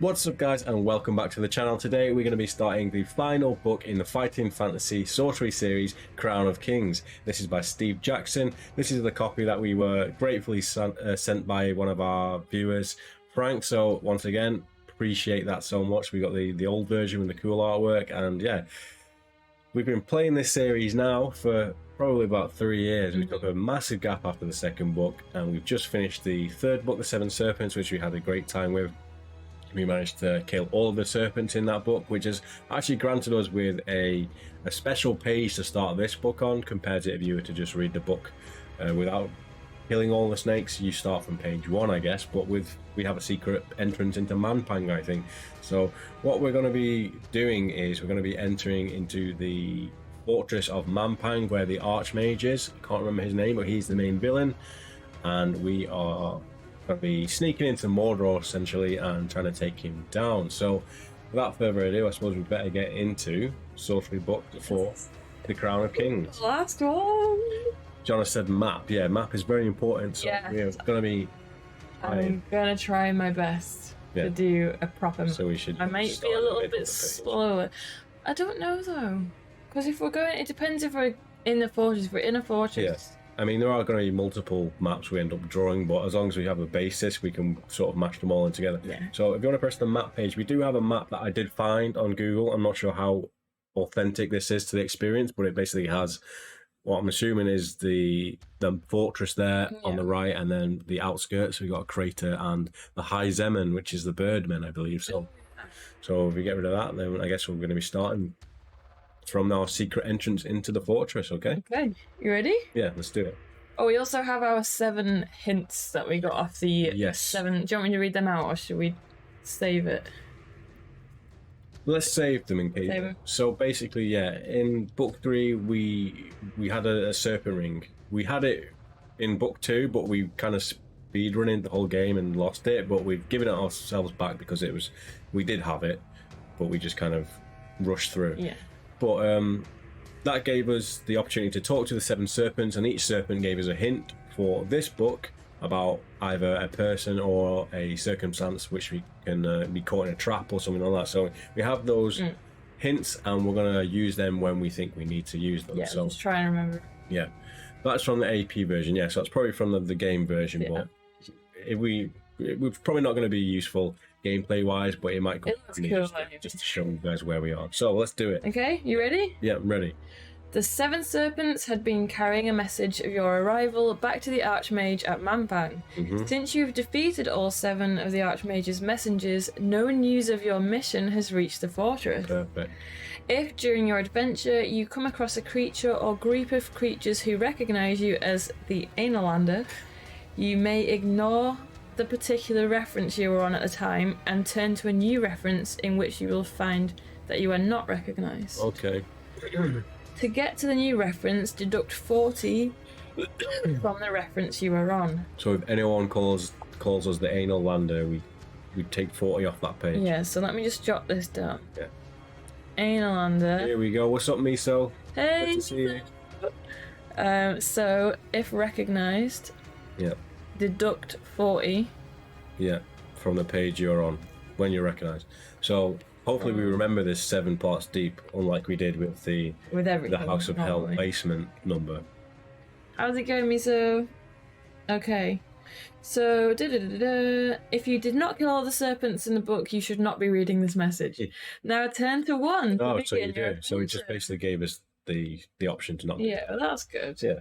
What's up guys, and welcome back to the channel. Today we're going to be starting the final book in the Fighting Fantasy Sorcery series, Crown of Kings. This is by Steve Jackson. This is the copy that we were gratefully sent by one of our viewers, Frank. So once again, appreciate that so much. We got the old version with the cool artwork, and yeah, we've been playing this series now for probably about 3 years. We took a massive gap after the second book, and we've just finished the third book, The Seven Serpents, which we had a great time with. We managed to kill all of the serpents in that book, which has actually granted us with a special page to start this book on, compared to if you were to just read the book without killing all the snakes. You start from page 1, I guess, but we have a secret entrance into Manpang, I think. So what we're going to be doing is we're going to be entering into the fortress of Manpang, where the Archmage is. I can't remember his name, but he's the main villain, and we are going to be sneaking into Mordor essentially and trying to take him down. So without further ado, I suppose we better get into Sorcery Book 4, The Crown of Kings. Last one. John has said map. Yeah, map is very important. So yeah, we're going to be... I'm going to try my best to do a proper map. So we should... I might be a little bit slower. I don't know though. Because if we're going... It depends if we're in the fortress. If we're in a fortress... Yes. I mean, there are going to be multiple maps we end up drawing, but as long as we have a basis, we can sort of mash them all in together. Yeah. So if you want to press the map page, we do have a map that I did find on Google. I'm not sure how authentic this is to the experience, but it basically has what I'm assuming is the fortress there on the right, and then the outskirts. We've got a crater and the High Zemen, which is the Birdmen, I believe. So if we get rid of that, then I guess we're going to be starting from our secret entrance into the fortress. Okay, you ready? Yeah, let's do it. Oh, we also have our 7 hints that we got off the 7. Do you want me to read them out, or should we save it? Let's save them in case. So basically, yeah, in book 3 we had a serpent ring. We had it in book 2, but we kind of speed running the whole game and lost it, but we've given it ourselves back because we did have it, but we just kind of rushed through. Yeah. But that gave us the opportunity to talk to the 7 serpents, and each serpent gave us a hint for this book about either a person or a circumstance which we can be caught in a trap or something like that. So we have those hints, and we're going to use them when we think we need to use them. Yeah, so just try and remember. Yeah, that's from the AP version. Yeah, so it's probably from the game version, but we're probably not going to be useful gameplay wise, but it might come just to show you guys where we are. So let's do it. Okay, you ready? Yeah, I'm ready. The 7 serpents had been carrying a message of your arrival back to the Archmage at Manpang. Since you've defeated all 7 of the Archmage's messengers, no news of your mission has reached the fortress. Perfect. If during your adventure you come across a creature or group of creatures who recognize you as the Analander, you may ignore the particular reference you were on at the time and turn to a new reference in which you will find that you are not recognized. Okay. To get to the new reference, deduct 40 from the reference you were on. So if anyone calls us the anal lander, we take 40 off that page. Yeah, so let me just jot this down. Yeah. Analander. Here we go. What's up, Miso? Hey! Good to see you. So if recognized, deduct 40. Yeah, from the page you're on when you're recognized. So hopefully we remember this 7 parts deep, unlike we did with the House of Hell basement number. How's it going, Miso? Okay. So, if you did not kill all the serpents in the book, you should not be reading this message. Now turn to 1. Oh, so you do. So it just basically gave us the option to not. Yeah, well, that's good. Yeah.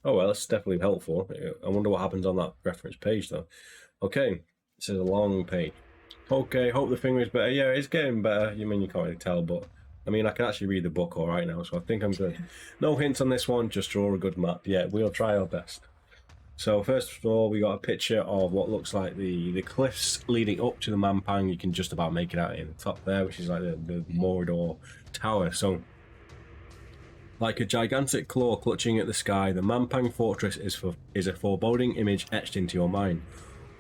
Oh well, that's definitely helpful. I wonder what happens on that reference page though. Okay, this is a long page. Okay, hope the finger is better. Yeah, it's getting better. You mean you can't really tell, but I mean I can actually read the book all right now, so I think I'm good. No hints on this one, just draw a good map. Yeah, we'll try our best. So first of all, we got a picture of what looks like the cliffs leading up to the Manpang. You can just about make it out in the top there, which is like the Mordor Tower. So, like a gigantic claw clutching at the sky, the Manpang fortress is a foreboding image etched into your mind.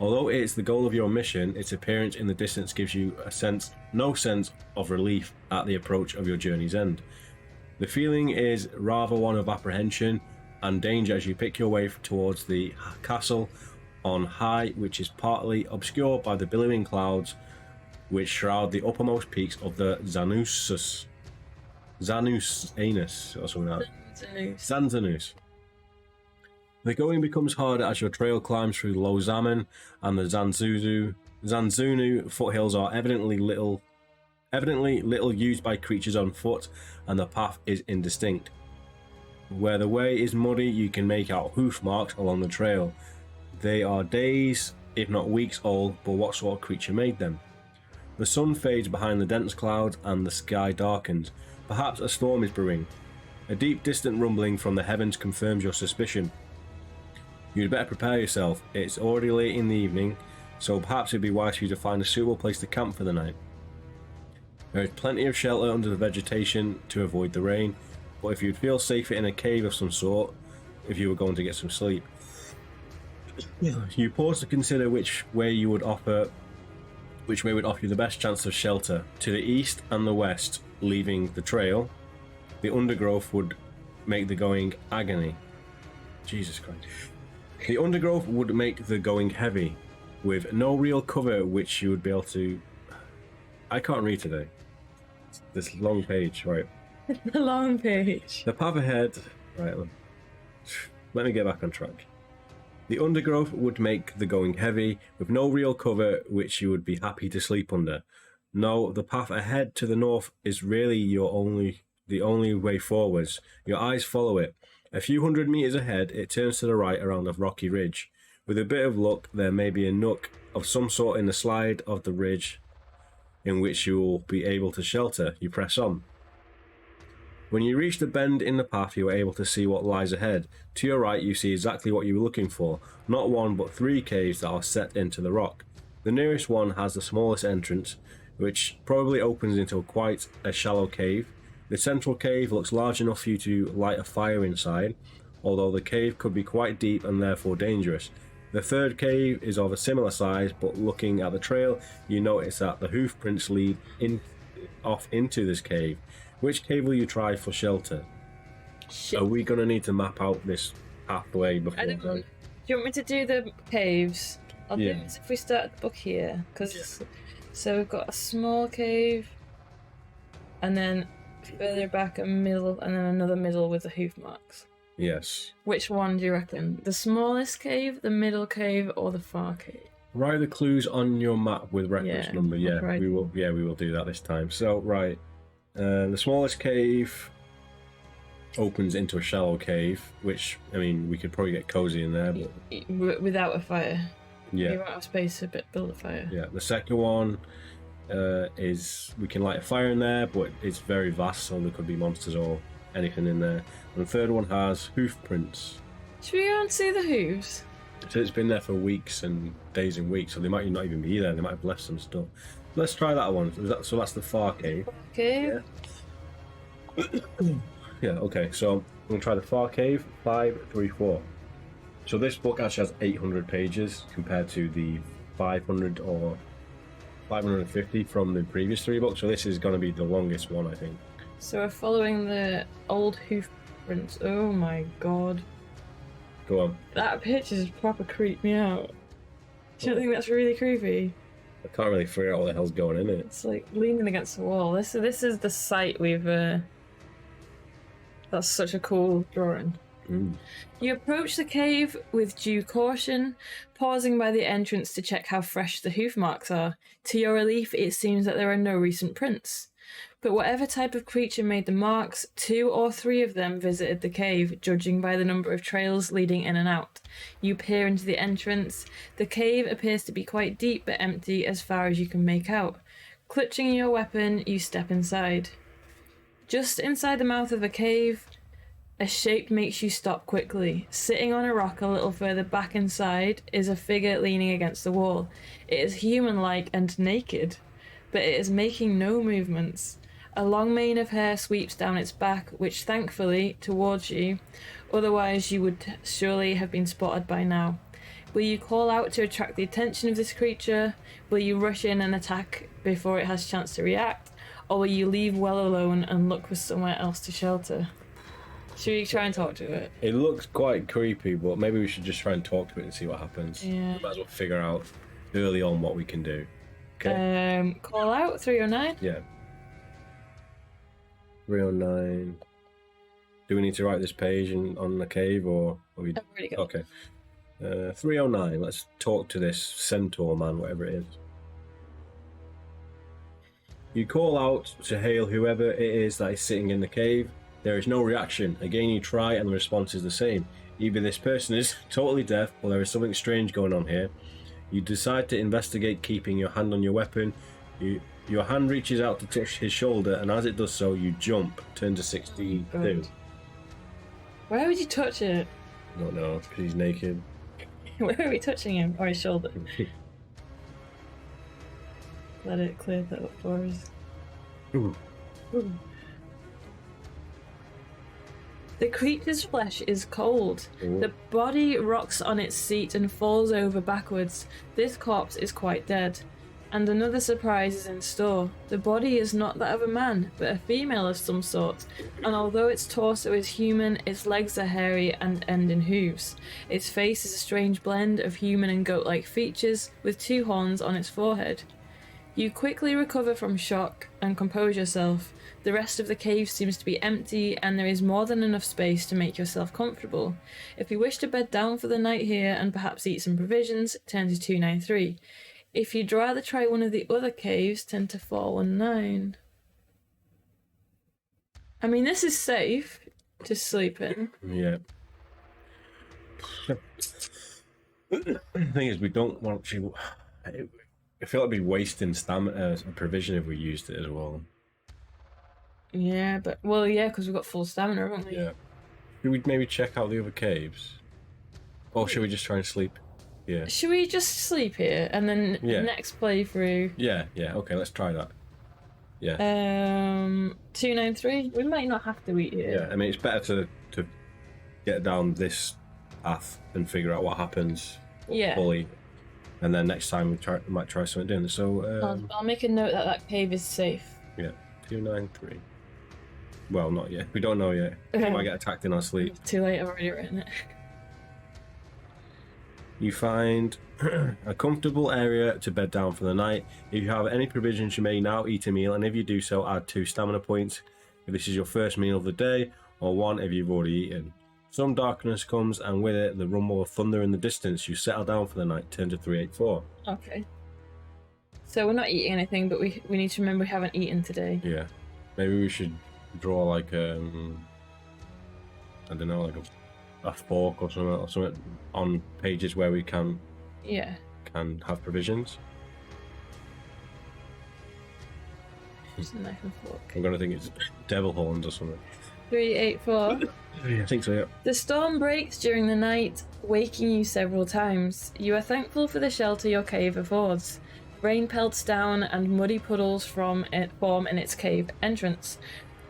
Although it is the goal of your mission, its appearance in the distance gives you no sense of relief at the approach of your journey's end. The feeling is rather one of apprehension and danger as you pick your way towards the castle on high, which is partly obscured by the billowing clouds which shroud the uppermost peaks of the Zanussus. Zanus or something like that. Zanzanus. The going becomes harder as your trail climbs through Low Zaman, and the Zanzunu foothills are evidently little used by creatures on foot, and the path is indistinct. Where the way is muddy, you can make out hoof marks along the trail. They are days, if not weeks old, but what sort of creature made them? The sun fades behind the dense clouds and the sky darkens. Perhaps a storm is brewing. A deep, distant rumbling from the heavens confirms your suspicion. You'd better prepare yourself. It's already late in the evening, so perhaps it'd be wise for you to find a suitable place to camp for the night. There is plenty of shelter under the vegetation to avoid the rain, but if you'd feel safer in a cave of some sort, if you were going to get some sleep. You pause to consider which way would offer you the best chance of shelter. To the east and the west, leaving the trail, the undergrowth would make the going agony. Jesus Christ. The undergrowth would make the going heavy, with no real cover which you would be able to... I can't read today. This long page, right. The long page. The path ahead... Right, let me get back on track. The undergrowth would make the going heavy, with no real cover which you would be happy to sleep under. No, the path ahead to the north is really the only way forwards. Your eyes follow it. A few hundred meters ahead, it turns to the right around a rocky ridge. With a bit of luck, there may be a nook of some sort in the slide of the ridge in which you will be able to shelter. You press on. When you reach the bend in the path, you are able to see what lies ahead. To your right, you see exactly what you were looking for. Not one, but 3 caves that are set into the rock. The nearest one has the smallest entrance, which probably opens into quite a shallow cave. The central cave looks large enough for you to light a fire inside, although the cave could be quite deep and therefore dangerous. The third cave is of a similar size, but looking at the trail, you notice that the hoof prints lead off into this cave. Which cave will you try for shelter? Shit. Are we going to need to map out this pathway before? Do you want me to do the caves? I'll do this if we start at the book here. So we've got a small cave, and then further back a middle, and then another middle with the hoof marks. Yes. Which one do you reckon? The smallest cave, the middle cave, or the far cave? Write the clues on your map with reference number. Yeah, right. we will. Yeah, we will do that this time. So right, the smallest cave opens into a shallow cave, which I mean we could probably get cozy in there, but without a fire. Yeah, you won't have space to build a fire. Yeah, the second one is we can light a fire in there, but it's very vast, so there could be monsters or anything in there. And the third one has hoof prints. Should we go and see the hooves? So it's been there for weeks and days and weeks, so they might not even be there. They might have left some stuff. Let's try that one. So that's the far cave. Okay. Yeah. Okay. So I'm gonna try the far cave. 5, 3, 4. So this book actually has 800 pages compared to the 500 or 550 from the previous 3 books. So this is going to be the longest one, I think. So we're following the old hoof prints. Oh my god. Go on. That picture's proper creeped me out. Do you think that's really creepy? I can't really figure out what the hell's going in it. It's like leaning against the wall. This is the site we've... That's such a cool drawing. Mm. You approach the cave with due caution, pausing by the entrance to check how fresh the hoof marks are. To your relief, it seems that there are no recent prints. But whatever type of creature made the marks, 2 or 3 of them visited the cave, judging by the number of trails leading in and out. You peer into the entrance. The cave appears to be quite deep but empty as far as you can make out. Clutching your weapon, you step inside. Just inside the mouth of the cave, a shape makes you stop quickly. Sitting on a rock a little further back inside is a figure leaning against the wall. It is human-like and naked, but it is making no movements. A long mane of hair sweeps down its back, which thankfully, towards you, otherwise you would surely have been spotted by now. Will you call out to attract the attention of this creature? Will you rush in and attack before it has a chance to react? Or will you leave well alone and look for somewhere else to shelter? Should we try and talk to it? It looks quite creepy, but maybe we should just try and talk to it and see what happens. Yeah. We might as well figure out early on what we can do. Okay. Call out 309. Yeah. 309. Do we need to write this page on the cave, or are we? I've already got it. Okay. 309. Let's talk to this centaur man, whatever it is. You call out to hail whoever it is that is sitting in the cave. There is no reaction. Again, you try, and the response is the same. Either this person is totally deaf, or there is something strange going on here. You decide to investigate, keeping your hand on your weapon. Your hand reaches out to touch his shoulder, and as it does so, you jump. Turn to 62. Good. Why would you touch it? I don't know, because he's naked. Where are we touching him? Or his shoulder? Let it clear that up for us. Ooh. Ooh. The creature's flesh is cold. Ooh. The body rocks on its seat and falls over backwards. This corpse is quite dead. And another surprise is in store. The body is not that of a man, but a female of some sort. And although its torso is human, its legs are hairy and end in hooves. Its face is a strange blend of human and goat-like features, with 2 horns on its forehead. You quickly recover from shock and compose yourself. The rest of the cave seems to be empty, and there is more than enough space to make yourself comfortable. If you wish to bed down for the night here and perhaps eat some provisions, turn to 293. If you'd rather try one of the other caves, turn to 419. I mean, this is safe to sleep in. Yeah. The thing is, we don't want to. I feel like we'd be wasting stamina as a provision if we used it as well. Yeah, but well, yeah, because we've got full stamina, haven't we? Yeah. Should we maybe check out the other caves, or should we just try and sleep? Yeah. Should we just sleep here and then next playthrough? Yeah. Okay, let's try that. Yeah. 293. We might not have to eat here. Yeah. I mean, it's better to get down this path and figure out what happens fully, and then next time we might try something different. So I'll make a note that cave is safe. Yeah. 293. Well, not yet. We don't know yet. We might get attacked in our sleep. Too late. I've already written it. You find a comfortable area to bed down for the night. If you have any provisions, you may now eat a meal, and if you do so, add 2 stamina points if this is your first meal of the day, or 1 if you've already eaten. Some darkness comes, and with it, the rumble of thunder in the distance. You settle down for the night. Turn to 384. Okay. So we're not eating anything, but we need to remember we haven't eaten today. Yeah. Maybe we should draw like I don't know, like a fork or something on pages where we can have provisions. Just a knife and fork. I'm gonna think it's devil horns or something. 384. Yeah, I think so, yeah. The storm breaks during the night, waking you several times. You are thankful for the shelter your cave affords. Rain pelts down and muddy puddles form in its cave entrance.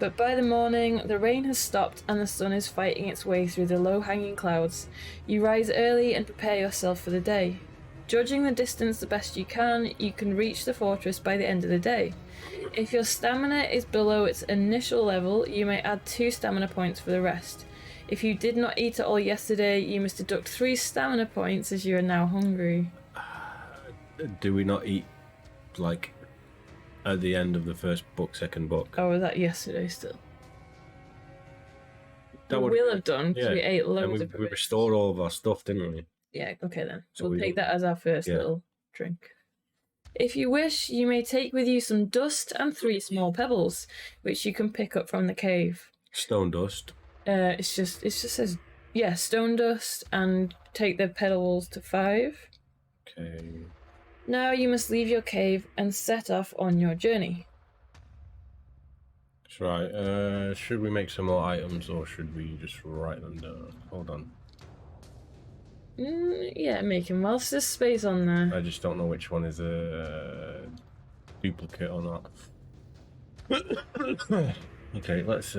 But by the morning, the rain has stopped and the sun is fighting its way through the low-hanging clouds. You rise early and prepare yourself for the day. Judging the distance the best you can reach the fortress by the end of the day. If your stamina is below its initial level, you may add 2 stamina points for the rest. If you did not eat at all yesterday, you must deduct 3 stamina points as you are now hungry. Do we not eat, like, at the end of the first book, second book? Oh, was that yesterday still? That we will have done, because we ate loads of we restored all of our stuff, didn't we? Yeah, okay then. So we'll take that as our first little drink. If you wish, you may take with you some dust and 3 small pebbles, which you can pick up from the cave. Stone dust? It just says, stone dust, and take the pebbles to 5. Okay. Now you must leave your cave and set off on your journey. That's right. Should we make some more items, or should we just write them down? Hold on. Yeah, make them whilst there's space on there. I just don't know which one is a duplicate or not. Okay, let's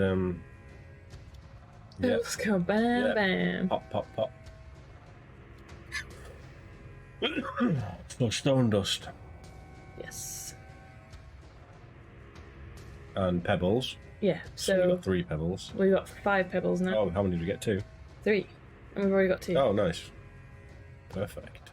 Let's go bam bam. Pop, pop, pop. So stone dust. Yes. And pebbles. Yeah, So we got 3 pebbles. we got 5 pebbles now. Oh, how many did we get? 2? 3. And we've already got 2. Oh, nice. Perfect.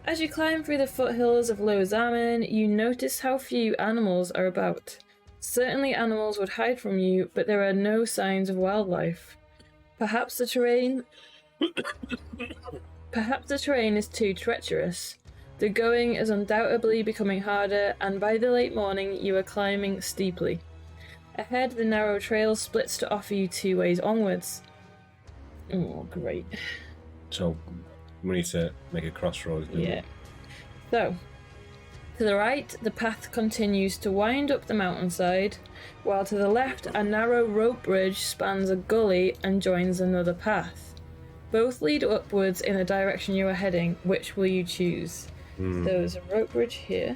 As you climb through the foothills of Lower Zaman, you notice how few animals are about. Certainly animals would hide from you, but there are no signs of wildlife. Perhaps the terrain is too treacherous. The going is undoubtedly becoming harder, and by the late morning you are climbing steeply. Ahead, the narrow trail splits to offer you two ways onwards. Oh, great. So, we need to make a crossroads. Yeah. So, to the right, the path continues to wind up the mountainside, while to the left, a narrow rope bridge spans a gully and joins another path. Both lead upwards in the direction you are heading. Which will you choose? There's a rope bridge here.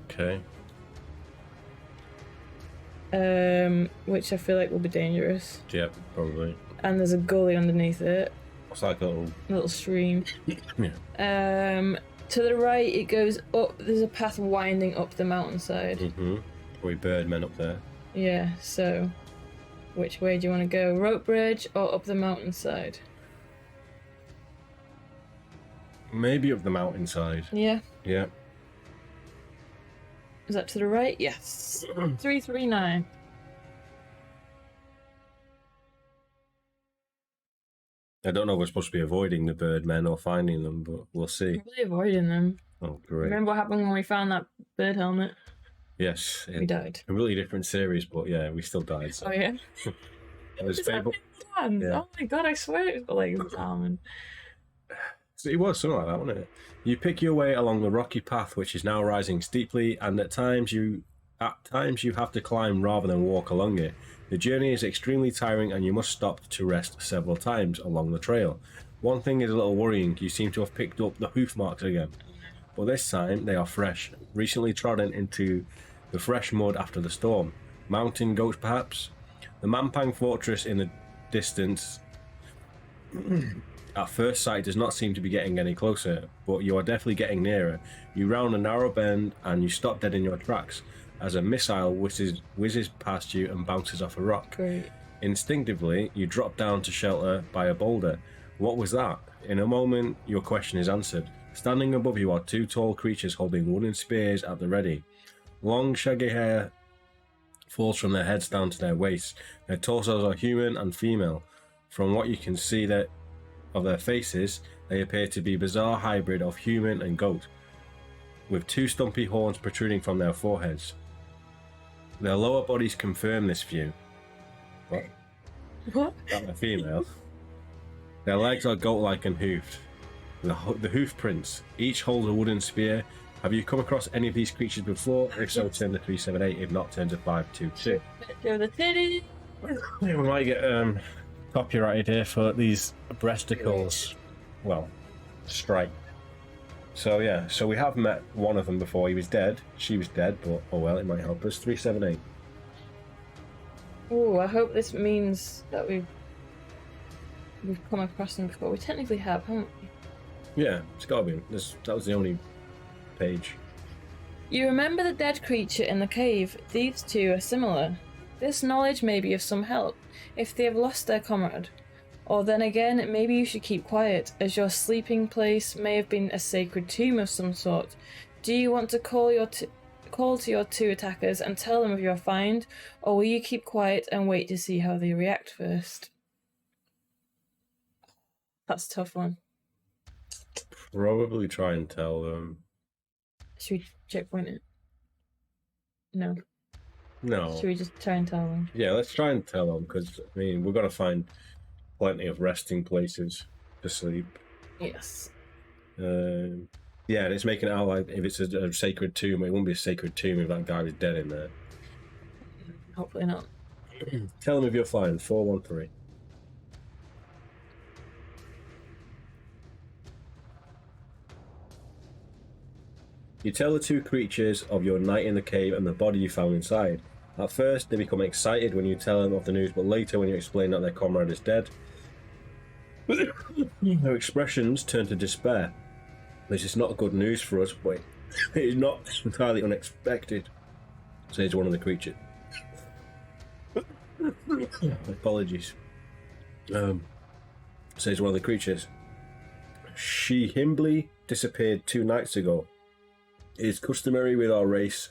Okay. Which I feel like will be dangerous. Yep, probably. And there's a gully underneath it. It's like a little stream. Yeah. To the right, it goes up. There's a path winding up the mountainside. We birdmen up there. Yeah, so which way do you want to go? Rope bridge or up the mountainside? Maybe up the mountainside. Yeah. Yeah. Is that to the right? Yes. 339. I don't know if we're supposed to be avoiding the birdmen or finding them, but we'll see. Really avoiding them. Oh, great. Remember what happened when we found that bird helmet? Yes. We died. A really different series, but yeah, we still died. So. Oh, yeah? It was Is that painful. yeah. Oh my god, I swear it was like salmon. It was something like that, wasn't it? You pick your way along the rocky path, which is now rising steeply, and at times you have to climb rather than walk along it. The journey is extremely tiring, and you must stop to rest several times along the trail. One thing is a little worrying: you seem to have picked up the hoof marks again, but this time they are fresh, recently trodden into the fresh mud after the storm. Mountain goats, perhaps? The Mampang fortress in the distance at first sight does not seem to be getting any closer, but you are definitely getting nearer. You round a narrow bend and you stop dead in your tracks as a missile whizzes past you and bounces off a rock. Great. Instinctively, you drop down to shelter by a boulder. What was that? In a moment, your question is answered. Standing above you are two tall creatures holding wooden spears at the ready. Long, shaggy hair falls from their heads down to their waists. Their torsos are human and female. From what you can see of their faces, they appear to be a bizarre hybrid of human and goat, with two stumpy horns protruding from their foreheads. Their lower bodies confirm this view. What? That they're female. Their legs are goat-like and hoofed. The hoof prints. Each holds a wooden spear. Have you come across any of these creatures before? If so, turn to 378. If not, turn to 522. Show the titty. We might get copyrighted here for these breasticles. Well, strike. So yeah, so we have met one of them before. He was dead. She was dead, but oh well, it might help us. 378. Oh, I hope this means that we've come across them before. We technically have, haven't we? Yeah, it's gotta be. That was the only page. You remember the dead creature in the cave. These two are similar. This knowledge may be of some help if they have lost their comrade. Or then again, maybe you should keep quiet, as your sleeping place may have been a sacred tomb of some sort. Do you want to call to your two attackers and tell them of your find, or will you keep quiet and wait to see how they react first? That's a tough one. Probably try and tell them. Should we checkpoint it? No. No. Should we just try and tell them? Yeah, let's try and tell them, because I mean we're gonna find plenty of resting places to sleep. Yes. Yeah, and it's making it out like if it's a sacred tomb, it wouldn't be a sacred tomb if that guy was dead in there. Hopefully not. Tell them if you're fine. 413. You tell the two creatures of your night in the cave and the body you found inside. At first, they become excited when you tell them of the news, but later, when you explain that their comrade is dead, their expressions turn to despair. This is not good news for us, but it is not entirely unexpected, says one of the creatures. Apologies. Says one of the creatures. She disappeared 2 nights ago. It is customary with our race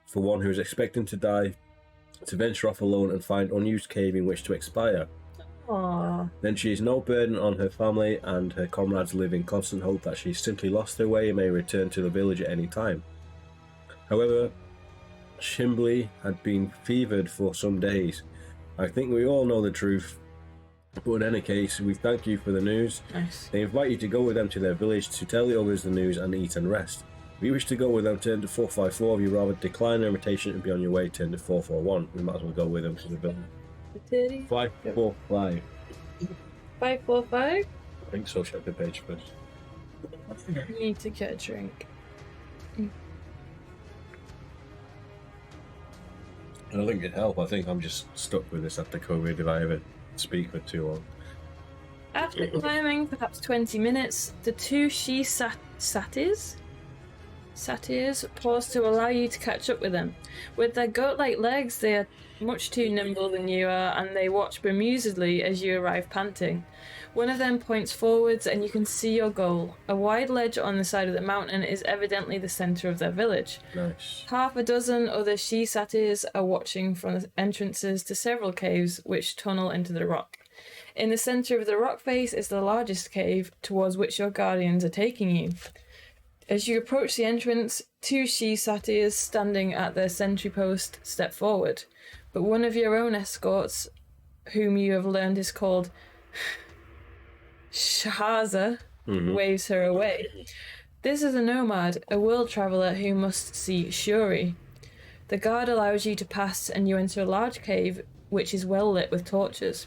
for one who is expecting to die to venture off alone and find unused cave in which to expire. Aww. Then she is no burden on her family, and her comrades live in constant hope that she simply lost her way and may return to the village at any time. However, Shimbly had been fevered for some days. I think we all know the truth, but in any case, we thank you for the news. Nice. They invite you to go with them to their village to tell the others the news and eat and rest. If you wish to go with them, turn to 454. If you rather decline their invitation and be on your way, turn to 441. We might as well go with them to the village. 545. 545? I think so. Check the page first. You need to get a drink. I don't think it'd help. I think I'm just stuck with this after COVID if I ever speak for too long. After climbing perhaps 20 minutes, the two She-Satis pause to allow you to catch up with them. With their goat-like legs, they are much too nimble than you are, and they watch bemusedly as you arrive panting. One of them points forwards, and you can see your goal. A wide ledge on the side of the mountain is evidently the centre of their village. Nice. Half a dozen other She-Satis are watching from the entrances to several caves which tunnel into the rock. In the centre of the rock face is the largest cave, towards which your guardians are taking you. As you approach the entrance, two She-Satis standing at their sentry post step forward, but one of your own escorts, whom you have learned is called Shahaza, waves her away. This is a nomad, a world traveller who must see Shuri. The guard allows you to pass, and you enter a large cave which is well lit with torches.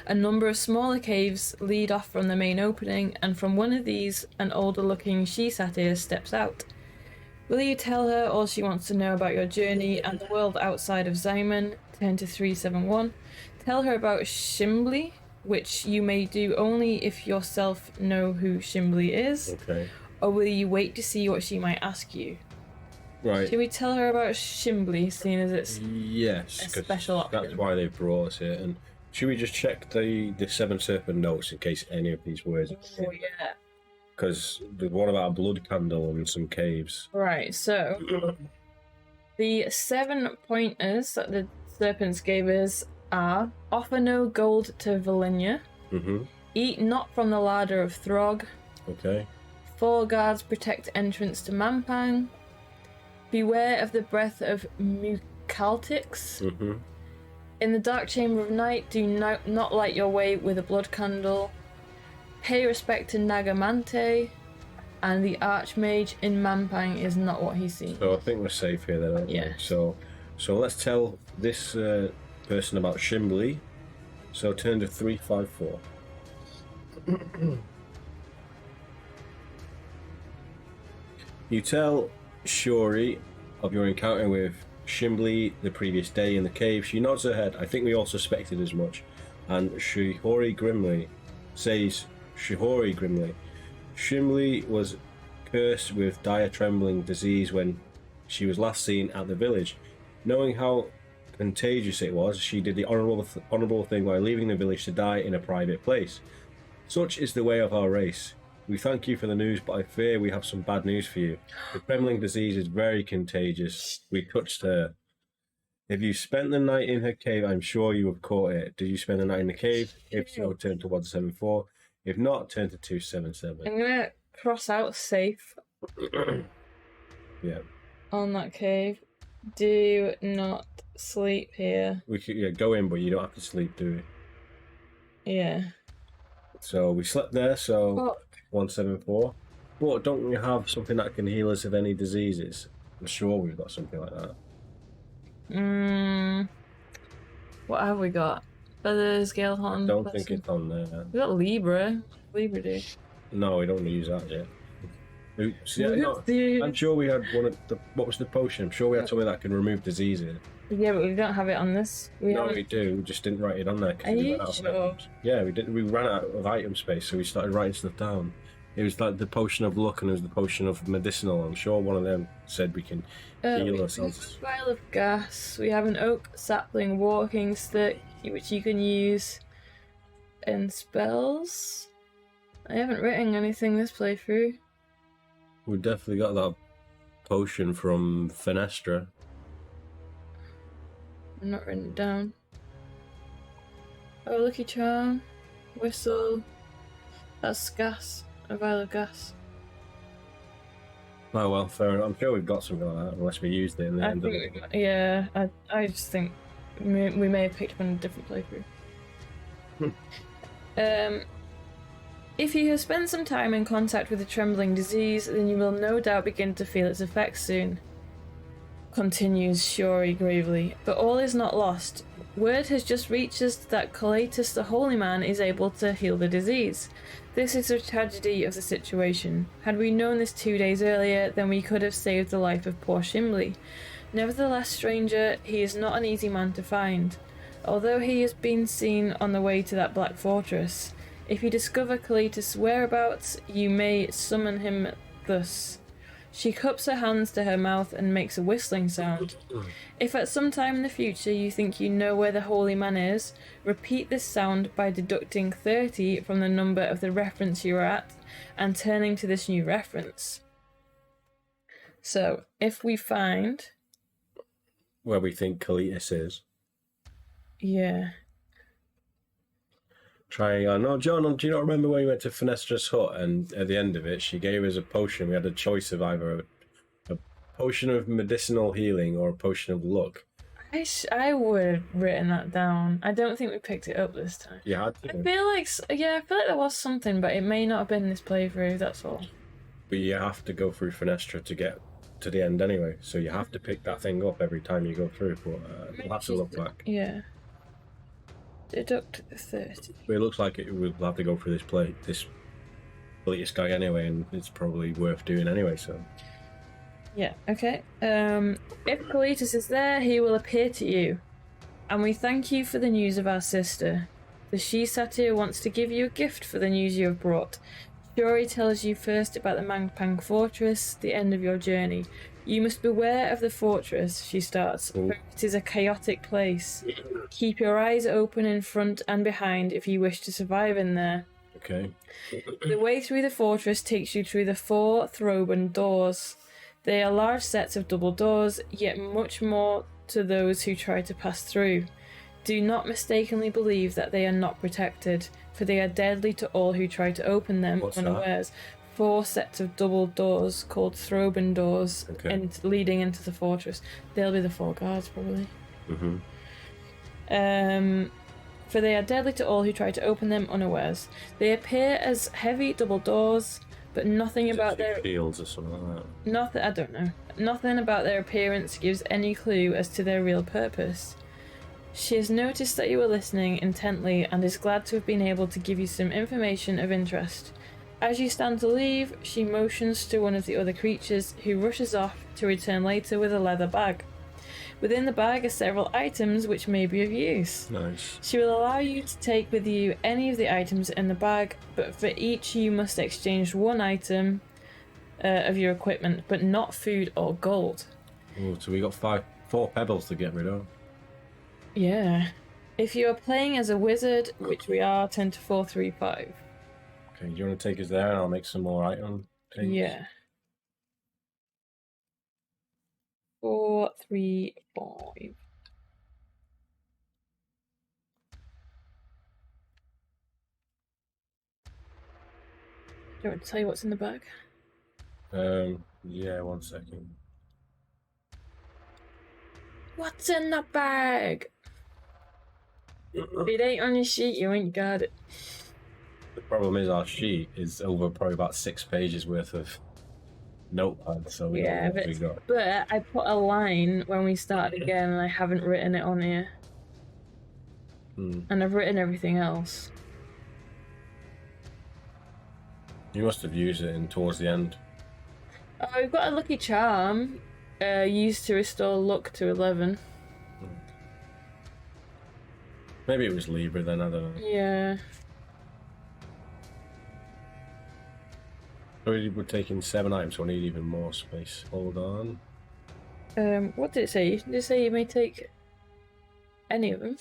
A number of smaller caves lead off from the main opening, and from one of these, an older-looking She-Satis steps out. Will you tell her all she wants to know about your journey and the world outside of Zyman? Turn to 371. Tell her about Shimbly, which you may do only if yourself know who Shimbly is. Okay. Or will you wait to see what she might ask you? Right. Should we tell her about Shimbly, seeing as it's Yes, a 'cause special option? that's why they brought us here. And should we just check the Seven Serpent notes in case any of these words? Oh, yeah. Because there's one about a blood candle and some caves. Right, so the 7 pointers that the serpents gave us are: offer no gold to Valinia, eat not from the larder of Throg, Okay. 4 guards protect entrance to Mampang, beware of the breath of Mukaltix, in the dark chamber of night do not light your way with a blood candle, pay respect to Nagamante, and the Archmage in Mampang is not what he seems. So I think we're safe here then, aren't we? Yeah. So let's tell this person about Shimbly. So turn to 354. You tell Shuri of your encounter with Shimbly the previous day in the cave. She nods her head. I think we all suspected as much. And Shihori grimly says, Shimbly was cursed with dire trembling disease when she was last seen at the village. Knowing how contagious it was, she did the honourable thing by leaving the village to die in a private place. Such is the way of our race. We thank you for the news, but I fear we have some bad news for you. The trembling disease is very contagious. We touched her. If you spent the night in her cave, I'm sure you have caught it. Did you spend the night in the cave? If so, turn to 174. If not, turn to 277. I'm gonna cross out safe Yeah. on that cave. Do not sleep here. We could go in, but you don't have to sleep, do we? Yeah. So we slept there, so Fuck. 174. But don't we have something that can heal us of any diseases? I'm sure we've got something like that. What have we got? Feathers, Gale Horn. Don't think it's on there. We got Libra. Libra do. No, we don't want to use that yet. Yeah, no, Yeah, I'm sure we had one of the. What was the potion? I'm sure we had something that can remove diseases. but we don't have it on this. No, we do. We just didn't write it on there. 'Cause Are we you ran out of sure? items. Yeah, we did. We ran out of item space, so we started writing stuff down. It was like the potion of luck and it was the potion of medicinal. I'm sure one of them said we can heal We us. have a vial of gas. We have an oak sapling walking stick, which you can use in spells. I haven't written anything this playthrough. We've definitely got that potion from Fenestra. I'm not written it down. Oh, Lucky Charm. Whistle. That's gas. A vial of gas. Oh well, fair enough. I'm sure we've got something like that, unless we used it in the end of it. Yeah, I just think we may have picked up on a different playthrough. If you have spent some time in contact with the trembling disease, then you will no doubt begin to feel its effects soon. Continues Shuri gravely, but all is not lost. Word has just reached us that She-Satis the Holy Man is able to heal the disease. This is the tragedy of the situation. Had we known this 2 days earlier, then we could have saved the life of poor Shimley. Nevertheless, stranger, he is not an easy man to find. Although he has been seen on the way to that black fortress, if you discover She-Satis' whereabouts, you may summon him thus. She cups her hands to her mouth and makes a whistling sound. If at some time in the future you think you know where the holy man is, repeat this sound by deducting 30 from the number of the reference you are at and turning to this new reference. So, if we find... where we think She-Satis is. Yeah. No, John, do you not remember when we went to Fenestra's hut and at the end of it she gave us a potion? We had a choice of either a potion of medicinal healing or a potion of luck. I would have written that down. I don't think we picked it up this time. You had to. I feel like there was something, but it may not have been this playthrough, that's all. But you have to go through Fenestra to get to the end anyway, so you have to pick that thing up every time you go through, but we'll have to look back. Yeah. Deduct the 30. But it looks like we'll have to go through this latest guy anyway, and it's probably worth doing anyway, so... Yeah, okay. If She-Satis is there, he will appear to you. And we thank you for the news of our sister. The She-Satis wants to give you a gift for the news you have brought. Shuri tells you first about the Mangpang fortress, the end of your journey. You must beware of the fortress, she starts, for it is a chaotic place. Keep your eyes open in front and behind if you wish to survive in there. Okay. The way through the fortress takes you through the 4 Throban doors. They are large sets of double doors, yet much more to those who try to pass through. Do not mistakenly believe that they are not protected, for they are deadly to all who try to open them unawares. 4 sets of double doors called Throban doors, leading into the fortress. They'll be the 4 guards, probably. For they are deadly to all who try to open them unawares. They appear as heavy double doors, but nothing about their shields or something like that. I don't know. Nothing about their appearance gives any clue as to their real purpose. She has noticed that you are listening intently and is glad to have been able to give you some information of interest. As you stand to leave, she motions to one of the other creatures, who rushes off to return later with a leather bag. Within the bag are several items which may be of use. Nice. She will allow you to take with you any of the items in the bag, but for each you must exchange 1 item of your equipment, but not food or gold. Oh, so we got 4 pebbles to get rid of. Yeah. If you are playing as a wizard, which we are, 10 to 4, 3, 5. Okay, do you want to take us there and I'll make some more item takes? Yeah. 4, 3, 5. Do you want to tell you what's in the bag? Yeah, 1 second. What's in the bag? If it ain't on your sheet, you ain't got it. The problem is our sheet is over probably about 6 pages worth of notepad, so we don't know what we got. But I put a line when we started again and I haven't written it on here. And I've written everything else. You must have used it towards the end. Oh, we've got a lucky charm used to restore luck to 11. Maybe it was Libra then, I don't know. Yeah. We're taking 7 items, so I need even more space. Hold on. What did it say? Did it say you may take any of them?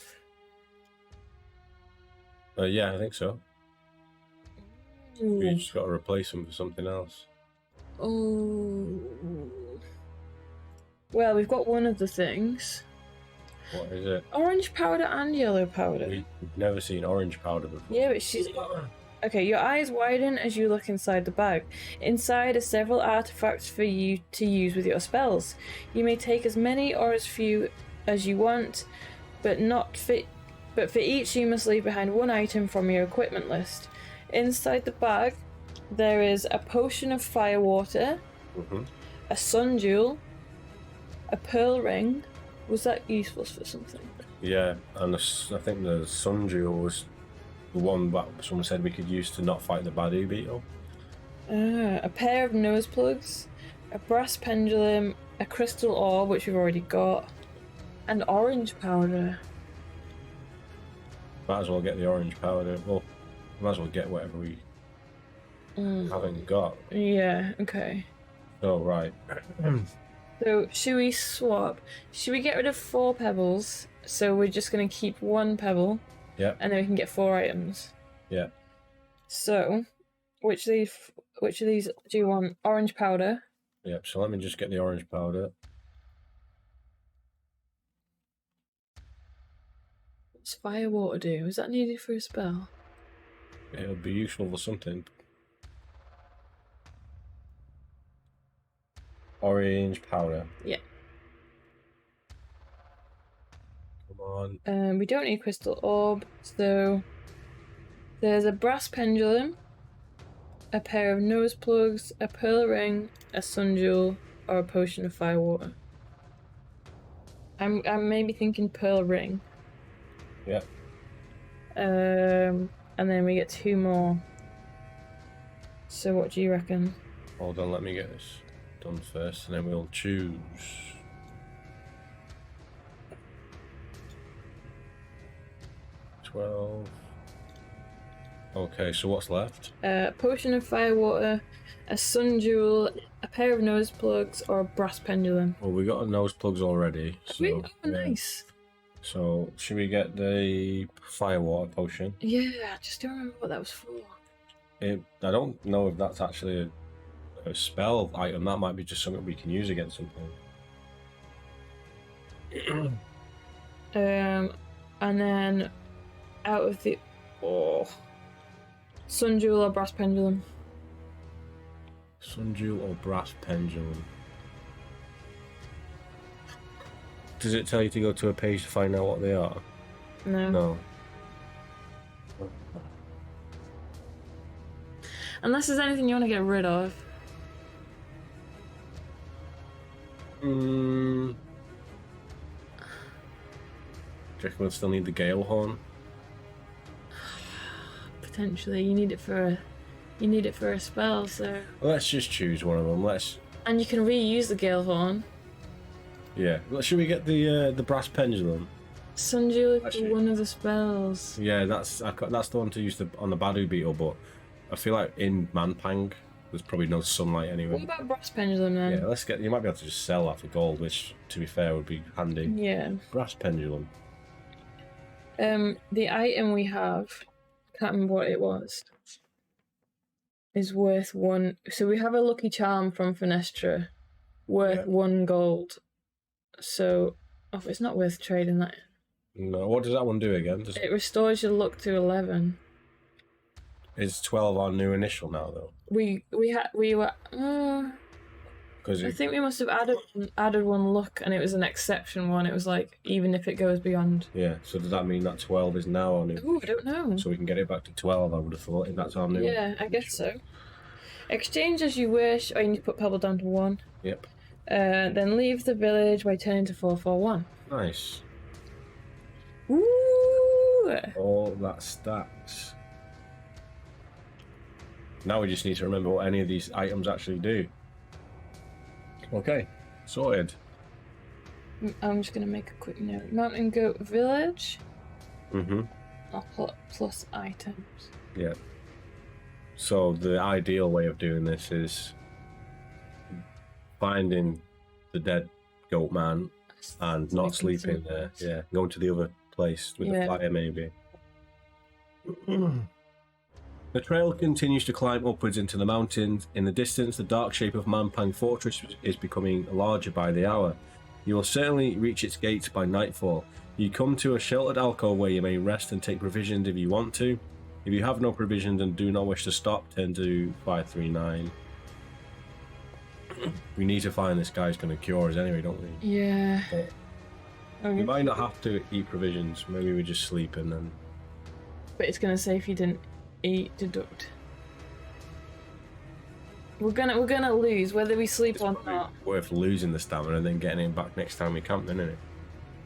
Yeah, I think so. We just got to replace them for something else. Oh. Well, we've got one of the things. What is it? Orange powder and yellow powder. We've never seen orange powder before. Yeah, but she's... Okay, your eyes widen as you look inside the bag. Inside are several artifacts for you to use with your spells. You may take as many or as few as you want, but for each you must leave behind one item from your equipment list. Inside the bag, there is a potion of firewater, a sun jewel, a pearl ring. Was that useful for something? Yeah, and I think the sun jewel was the one that someone said we could use to not fight the Badu beetle. A pair of nose plugs, a brass pendulum, a crystal orb, which we've already got, and orange powder. Might as well get the orange powder. Well, might as well get whatever we haven't got. Yeah, okay. Oh, right. So, should we swap? Should we get rid of 4 pebbles? So we're just going to keep 1 pebble. Yeah. And then we can get 4 items. Yeah. So, which of these do you want? Orange powder. Yep, so let me just get the orange powder. What's firewater do? Is that needed for a spell? It'll be useful for something. Orange powder. Yeah. Come on. We don't need crystal orb, so there's a brass pendulum, a pair of nose plugs, a pearl ring, a sun jewel, or a potion of firewater. I'm maybe thinking pearl ring. Yeah. And then we get 2 more. So what do you reckon? Hold on, let me get this done first, and then we'll choose. Okay, so what's left? A potion of firewater, a sun jewel, a pair of nose plugs, or a brass pendulum. Well, we got our nose plugs already. So, Oh, nice. So, should we get the firewater potion? Yeah, I just don't remember what that was for. I don't know if that's actually a spell item. That might be just something we can use against something. And then out of the sun jewel or brass pendulum. Sun jewel or brass pendulum. Does it tell you to go to a page to find out what they are? No. No. Unless there's anything you want to get rid of. Do you reckon we'll still need the gale horn? Potentially, you need it for a spell. So. Well, let's just choose one of them. And you can reuse the gale horn. Yeah. Well, should we get the brass pendulum? Sun jewel is Actually, one of the spells. Yeah, that's the one to use on the Badu beetle, but I feel like in Manpang there's probably no sunlight anyway. What about brass pendulum then? Yeah, let's get. You might be able to just sell that for gold, which, to be fair, would be handy. Yeah. Brass pendulum. The item we have, can't remember what it was, is worth 1. So we have a lucky charm from Fenestra, worth 1 gold. So, it's not worth trading that. No, what does that one do again? It restores your luck to 11. Is 12 our new initial now though? We were. I think we must have added 1 luck, and it was an exception one. It was like even if it goes beyond. Yeah. So does that mean that 12 is now our new? Oh, I don't know. So we can get it back to 12. I would have thought if that's our new. Yeah, I guess so. Exchange as you wish, or you need to put pebble down to 1. Yep. Then leave the village by turning to 441. Nice. Ooh! All that stacks. Now we just need to remember what any of these items actually do. Okay, sorted. I'm just gonna make a quick note. Mountain Goat Village. Mm-hmm. I'll put plus items. Yeah. So the ideal way of doing this is finding the dead goat man and not sleeping there. Yeah, going to the other place with the fire maybe. The trail continues to climb upwards into the mountains. In the distance, the dark shape of Manpang Fortress is becoming larger by the hour. You will certainly reach its gates by nightfall. You come to a sheltered alcove where you may rest and take provisions if you want to. If you have no provisions and do not wish to stop, turn to 539. We need to find this guy who's going to cure us anyway, don't we? Yeah. But we might not have to eat provisions. Maybe we just sleep and then... But it's gonna say if you didn't eat, deduct. We're gonna lose whether we sleep or not. Worth losing the stamina and then getting it back next time we camp, then, isn't it?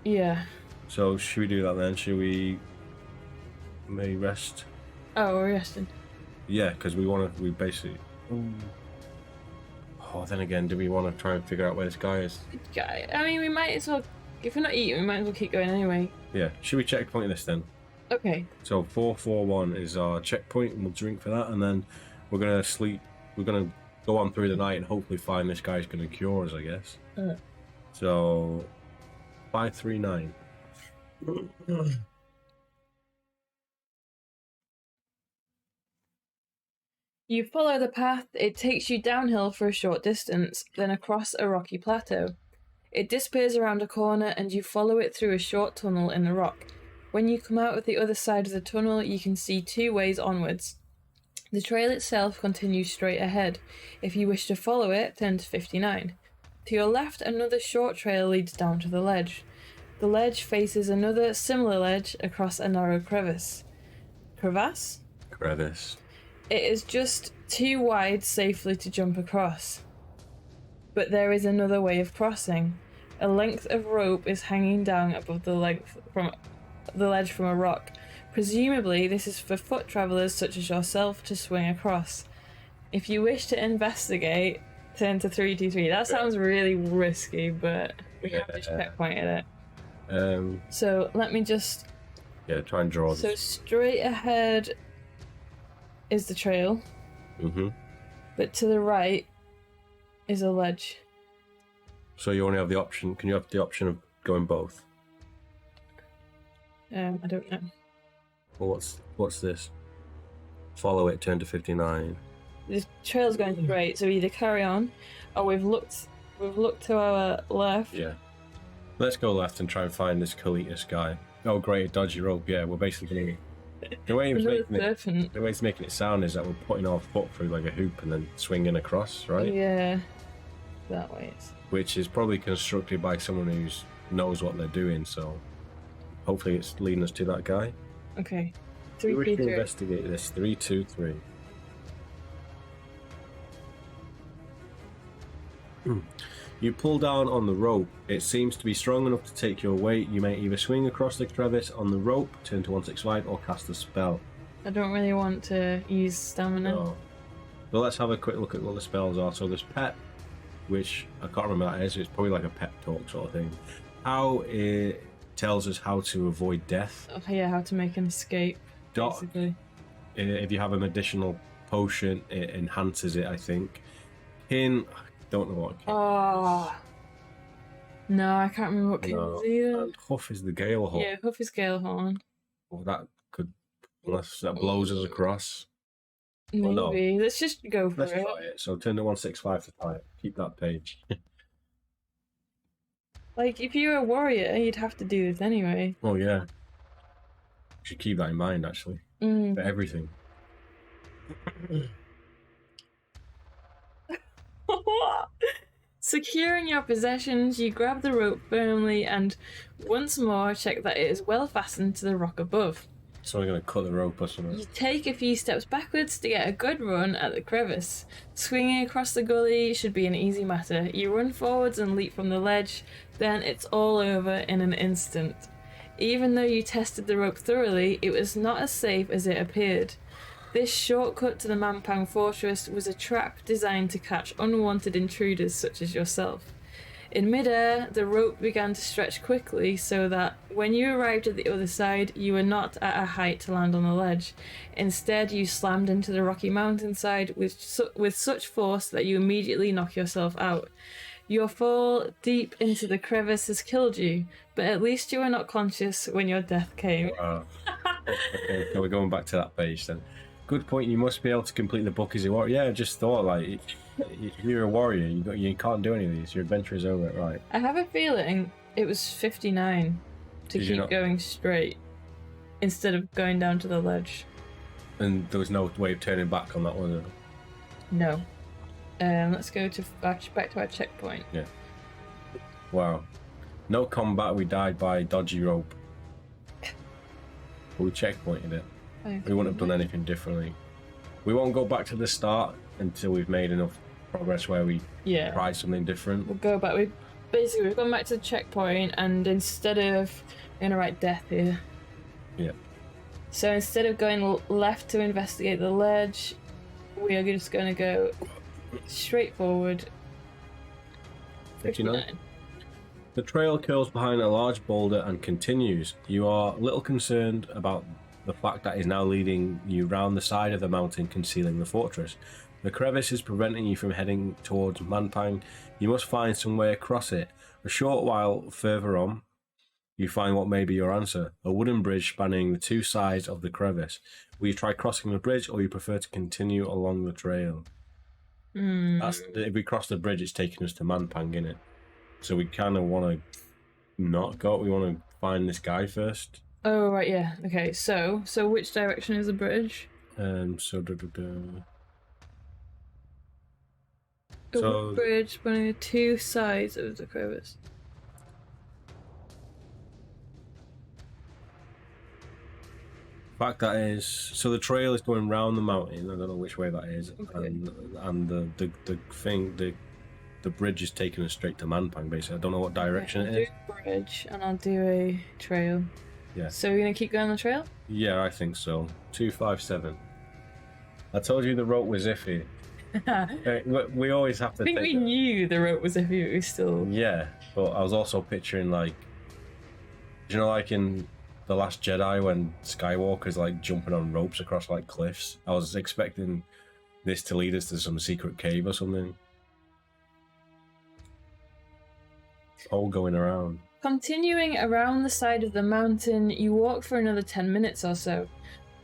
Yeah. So should we do that then? Should we may rest? Oh, we're resting. Yeah, because we basically. Oh, then again, do we want to try and figure out where this guy is? I mean, we might as well. If we're not eating, we might as well keep going anyway. Yeah. Should we checkpoint this then? Okay. So 441 is our checkpoint, and we'll drink for that, and then we're gonna sleep. We're gonna go on through the night and hopefully find this guy who's gonna cure us, I guess. So 539. You follow the path. It takes you downhill for a short distance, then across a rocky plateau. It disappears around a corner, and you follow it through a short tunnel in the rock. When you come out of the other side of the tunnel, you can see two ways onwards. The trail itself continues straight ahead. If you wish to follow it, turn to 59. To your left, another short trail leads down to the ledge. The ledge faces another similar ledge across a narrow crevice. Crevasse? Crevice. It is just too wide safely to jump across. But there is another way of crossing. A length of rope is hanging down above the ledge from a rock. Presumably, this is for foot travellers such as yourself to swing across. If you wish to investigate, turn to 323. That sounds really risky, but we have just checkpointed it. So let me just... Yeah, try and draw this. So straight ahead is the trail. But to the right is a ledge. So you only have the option... Can you have the option of going both? I don't know. Well, what's this? Follow it, turn to 59. The trail's going straight, so either carry on, or we've looked to our left. Yeah. Let's go left and try and find this Kalitas guy. Oh, great, a dodgy rope. Yeah, we're basically... The way it's making it sound is that we're putting our foot through like a hoop and then swinging across, right? Yeah. That way it's... Which is probably constructed by someone who knows what they're doing, so... Hopefully it's leading us to that guy. Okay. We wish to investigate this. 323. You pull down on the rope. It seems to be strong enough to take your weight. You may either swing across the crevice on the rope, turn to 165, or cast a spell. I don't really want to use stamina. No. Well, let's have a quick look at what the spells are. So there's pep, which I can't remember what that is. It's probably like a pep talk sort of thing. How it tells us how to avoid death. Oh, yeah, how to make an escape. Doc, basically. If you have an additional potion, it enhances it, I think. Kin, don't know what. Oh. No, I can't remember what Kin is either. And Huff is the Gale Horn. Yeah, Huff is Gale Horn. Well, that could, unless that blows us across. Maybe. Well, no. Let's just go for Let's it. try it. So turn to 165 to try it. Keep that page. Like, if you were a warrior, you'd have to do this anyway. Oh, yeah. Should keep that in mind, actually. For everything. Securing your possessions, you grab the rope firmly and once more check that it is well fastened to the rock above. So we're going to cut the rope or something. You take a few steps backwards to get a good run at the crevice. Swinging across the gully should be an easy matter. You run forwards and leap from the ledge, then it's all over in an instant. Even though you tested the rope thoroughly, it was not as safe as it appeared. This shortcut to the Manpang Fortress was a trap designed to catch unwanted intruders such as yourself. In midair, the rope began to stretch quickly so that when you arrived at the other side, you were not at a height to land on the ledge. Instead, you slammed into the rocky mountainside with such force that you immediately knock yourself out. Your fall deep into the crevice has killed you, but at least you were not conscious when your death came. Okay, so we're going back to that page then. Good point. You must be able to complete the book as a warrior. Yeah, I just thought, like, if you're a warrior, you can't do any of these. Your adventure is over, right? I have a feeling it was 59 to keep going straight instead of going down to the ledge. And there was no way of turning back on that one. No. Let's go to back to our checkpoint. Yeah. Wow. No combat. We died by dodgy rope. But we checkpointed it. Okay. We wouldn't have done anything differently. We won't go back to the start until we've made enough progress where we try something different. We'll go back. We've gone back to the checkpoint, and instead of... I'm going to write death here. Yeah. So instead of going left to investigate the ledge, we are just going to go straight forward. 59. The trail curls behind a large boulder and continues. You are little concerned about the fact that it is now leading you round the side of the mountain, concealing the fortress. The crevice is preventing you from heading towards Manpang. You must find some way across it. A short while further on, you find what may be your answer: a wooden bridge spanning the two sides of the crevice. Will you try crossing the bridge, or you prefer to continue along the trail? If we cross the bridge, it's taking us to Manpang, innit? So we kind of want to not go. We want to find this guy first. Oh right, yeah. Okay, so which direction is the bridge? So bridge spanning the two sides of the crevice. Fact that is, so the trail is going round the mountain. I don't know which way that is, okay. and the bridge is taking us straight to Manpang. Basically, I don't know what direction it is. I'll do a bridge and I'll do a trail. Yeah. So we're gonna keep going on the trail? Yeah, I think so. 257. I told you the rope was iffy. We always have to. I think we knew the rope was iffy, but we still. Yeah, but I was also picturing like, you know, like in The Last Jedi when Skywalker's like jumping on ropes across like cliffs. I was expecting this to lead us to some secret cave or something. All going around. Continuing around the side of the mountain, you walk for another 10 minutes or so.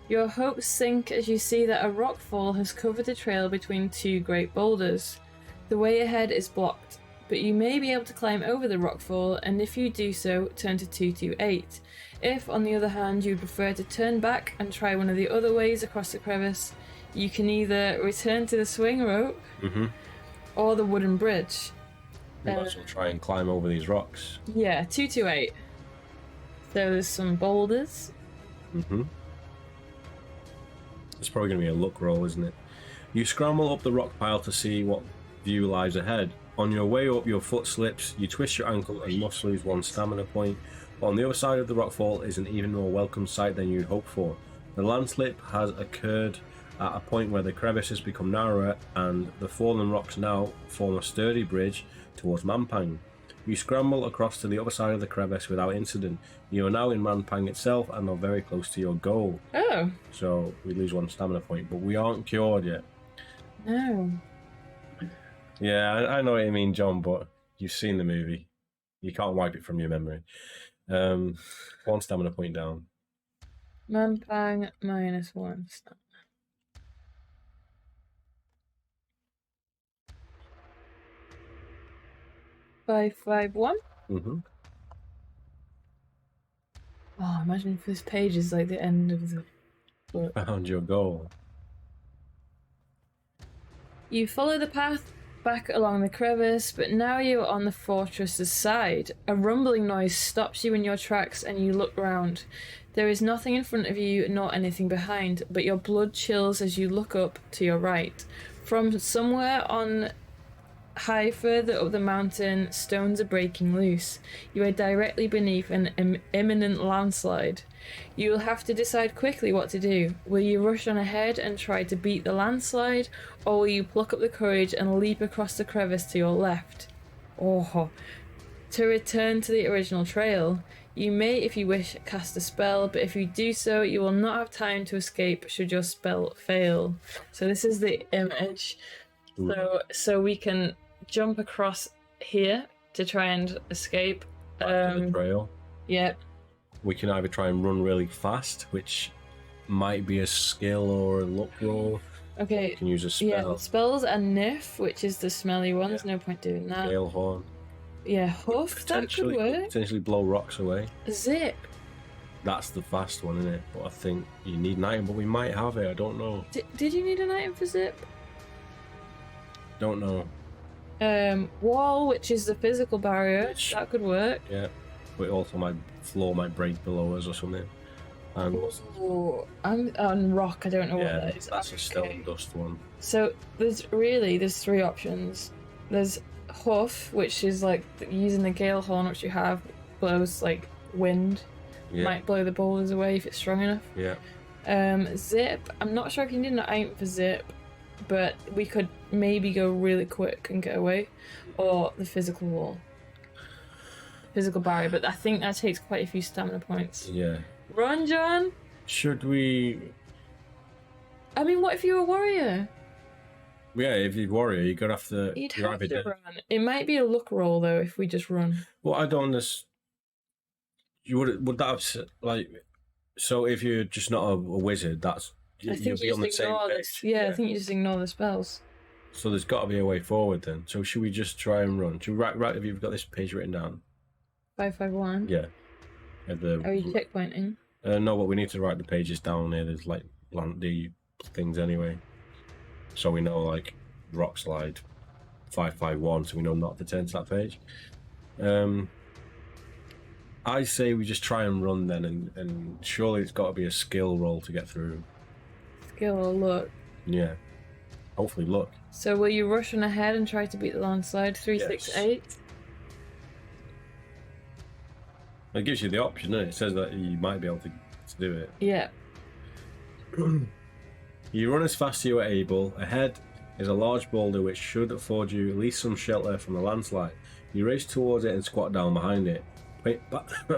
Your hopes sink as you see that a rockfall has covered the trail between two great boulders. The way ahead is blocked, but you may be able to climb over the rockfall, and if you do so, turn to 228. If, on the other hand, you prefer to turn back and try one of the other ways across the crevice, you can either return to the swing rope or the wooden bridge. We might as well try and climb over these rocks. Yeah, 228. So there's some boulders. It's probably going to be a luck roll, isn't it? You scramble up the rock pile to see what view lies ahead. On your way up, your foot slips, you twist your ankle and must lose one stamina point. But on the other side of the rockfall is an even more welcome sight than you'd hoped for. The landslip has occurred at a point where the crevice has become narrower, and the fallen rocks now form a sturdy bridge towards Manpang. You scramble across to the other side of the crevice without incident. You are now in Manpang itself and are very close to your goal. Oh. So we lose one stamina point, but we aren't cured yet. No. Yeah, I know what you mean, John, but you've seen the movie. You can't wipe it from your memory. One stamina point down. Manpang -1 stamina. 551. Oh, imagine if this page is like the end of the book. Found your goal. You follow the path back along the crevice, but now you are on the fortress's side. A rumbling noise stops you in your tracks and you look round. There is nothing in front of you nor anything behind, but your blood chills as you look up to your right. From somewhere on high further up the mountain, stones are breaking loose. You are directly beneath an imminent landslide. You will have to decide quickly what to do. Will you rush on ahead and try to beat the landslide, or will you pluck up the courage and leap across the crevice to your left? To return to the original trail. You may, if you wish, cast a spell, but if you do so, you will not have time to escape should your spell fail. So this is the image. So we can jump across here to try and escape. Back to the trail. Yeah. We can either try and run really fast, which might be a skill or a luck roll. Okay. You can use a spell. Yeah, the spells are Nif, which is the smelly one. There's no point doing that. Gale horn. Yeah, Huff, that could work. Potentially blow rocks away. Zip. That's the fast one, isn't it? But I think you need an item, but we might have it. I don't know. Did you need an item for Zip? Don't know. Wall, which is the physical barrier. That could work. Yeah. But also my floor might break below us or something. And I'm on rock. I don't know what yeah, that is. that's a stone dust one. So there's three options. There's Huff, which is like using the gale horn, which you have, blows like wind. Yeah. Might blow the boulders away if it's strong enough. Yeah. Zip. I'm not sure if you need an item for Zip, but we could maybe go really quick and get away, or the physical wall, physical barrier. But I think that takes quite a few stamina points. Yeah. Run, John. Should we? I mean, what if you're a warrior? Yeah, if you're warrior, you're gonna have to. You'd have to run. It might be a luck roll though if we just run. Well, I don't understand. You would that have like? So if you're just not a wizard, that's you'll be on the same page. Yeah, I think you just ignore the spells. So there's got to be a way forward then. So should we just try and run? Should we write if you've got this page written down? 551. Yeah. Are you checkpointing? No, but we need to write the pages down here. There's like the things anyway. So we know like rock slide 551, so we know not to turn to that page. I say we just try and run then, and surely it's got to be a skill roll to get through. Skill or luck? Yeah. Hopefully luck. So will you rush on ahead and try to beat the landslide? 368? Yes. It gives you the option, doesn't it? It says that you might be able to do it. Yeah. You run as fast as you are able. Ahead is a large boulder which should afford you at least some shelter from the landslide. You race towards it and squat down behind it.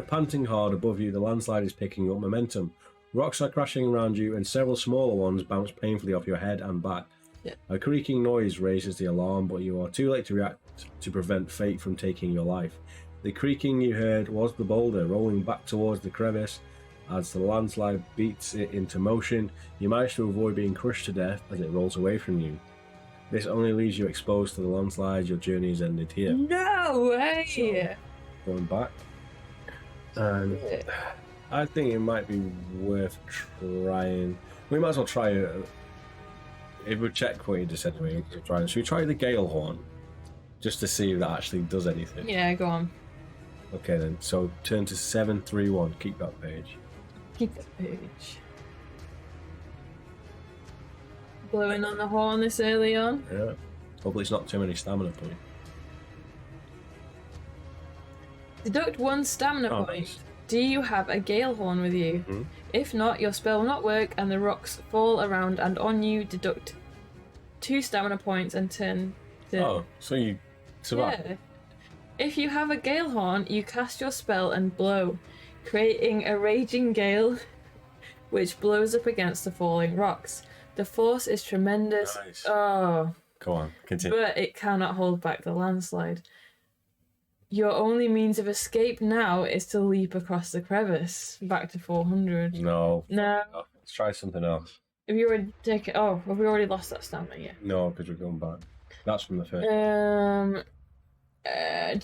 Panting hard above you, the landslide is picking up momentum. Rocks are crashing around you and several smaller ones bounce painfully off your head and back. Yeah. A creaking noise raises the alarm, but you are too late to react to prevent fate from taking your life. The creaking you heard was the boulder rolling back towards the crevice. As the landslide beats it into motion, you manage to avoid being crushed to death as it rolls away from you. This only leaves you exposed to the landslide. Your journey is ended here. No way! So, going back. And I think it might be worth trying. We might as well try it. If we check what you just said to me, should we try the gale horn? Just to see if that actually does anything. Yeah, go on. Okay then, so turn to 731, keep that page. Keep that page. Blowing on the horn this early on. Yeah. Hopefully it's not too many stamina points. Deduct 1 stamina point. Nice. Do you have a gale horn with you? Mm-hmm. If not, your spell will not work and the rocks fall around and on you. Deduct 2 stamina points and turn to... Oh, so you survive? Yeah. If you have a gale horn, you cast your spell and blow, creating a raging gale which blows up against the falling rocks. The force is tremendous. Nice. Oh. Go on, continue. But it cannot hold back the landslide. Your only means of escape now is to leap across the crevice back to 400. No. No. Let's try something else. Have you already taken? Oh, have we already lost that stamina yet? No, because we're going back. That's from the first.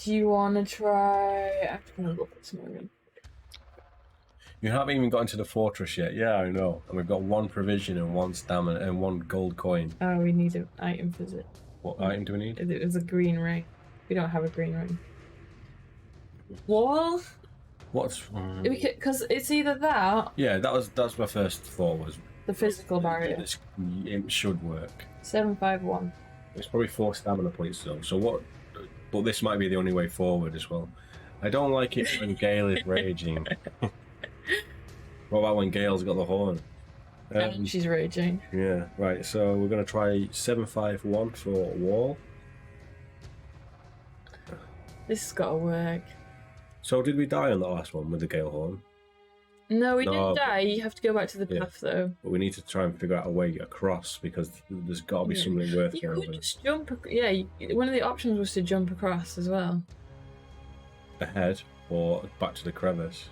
Do you want to try? I'm going to look at something. You haven't even got into the fortress yet. Yeah, I know. And we've got 1 provision and 1 stamina and 1 gold coin. Oh, we need an item for it. What item do we need? It was a green ring. We don't have a green ring. Wall? What's? Because it's either that. Yeah, that's my first thought was. The physical barrier. It should work. 751. It's probably 4 stamina points though. So what? But this might be the only way forward as well. I don't like it when Gale is raging. What about when Gale's got the horn? And she's raging. Yeah, right. So we're gonna try 751 for wall. This has got to work. So did we die on the last one with the Gale horn? No, we didn't die. You have to go back to the path though. But we need to try and figure out a way across because there's got to be something worth You going could over. just jump. One of the options was to jump across as well. Ahead or back to the crevice.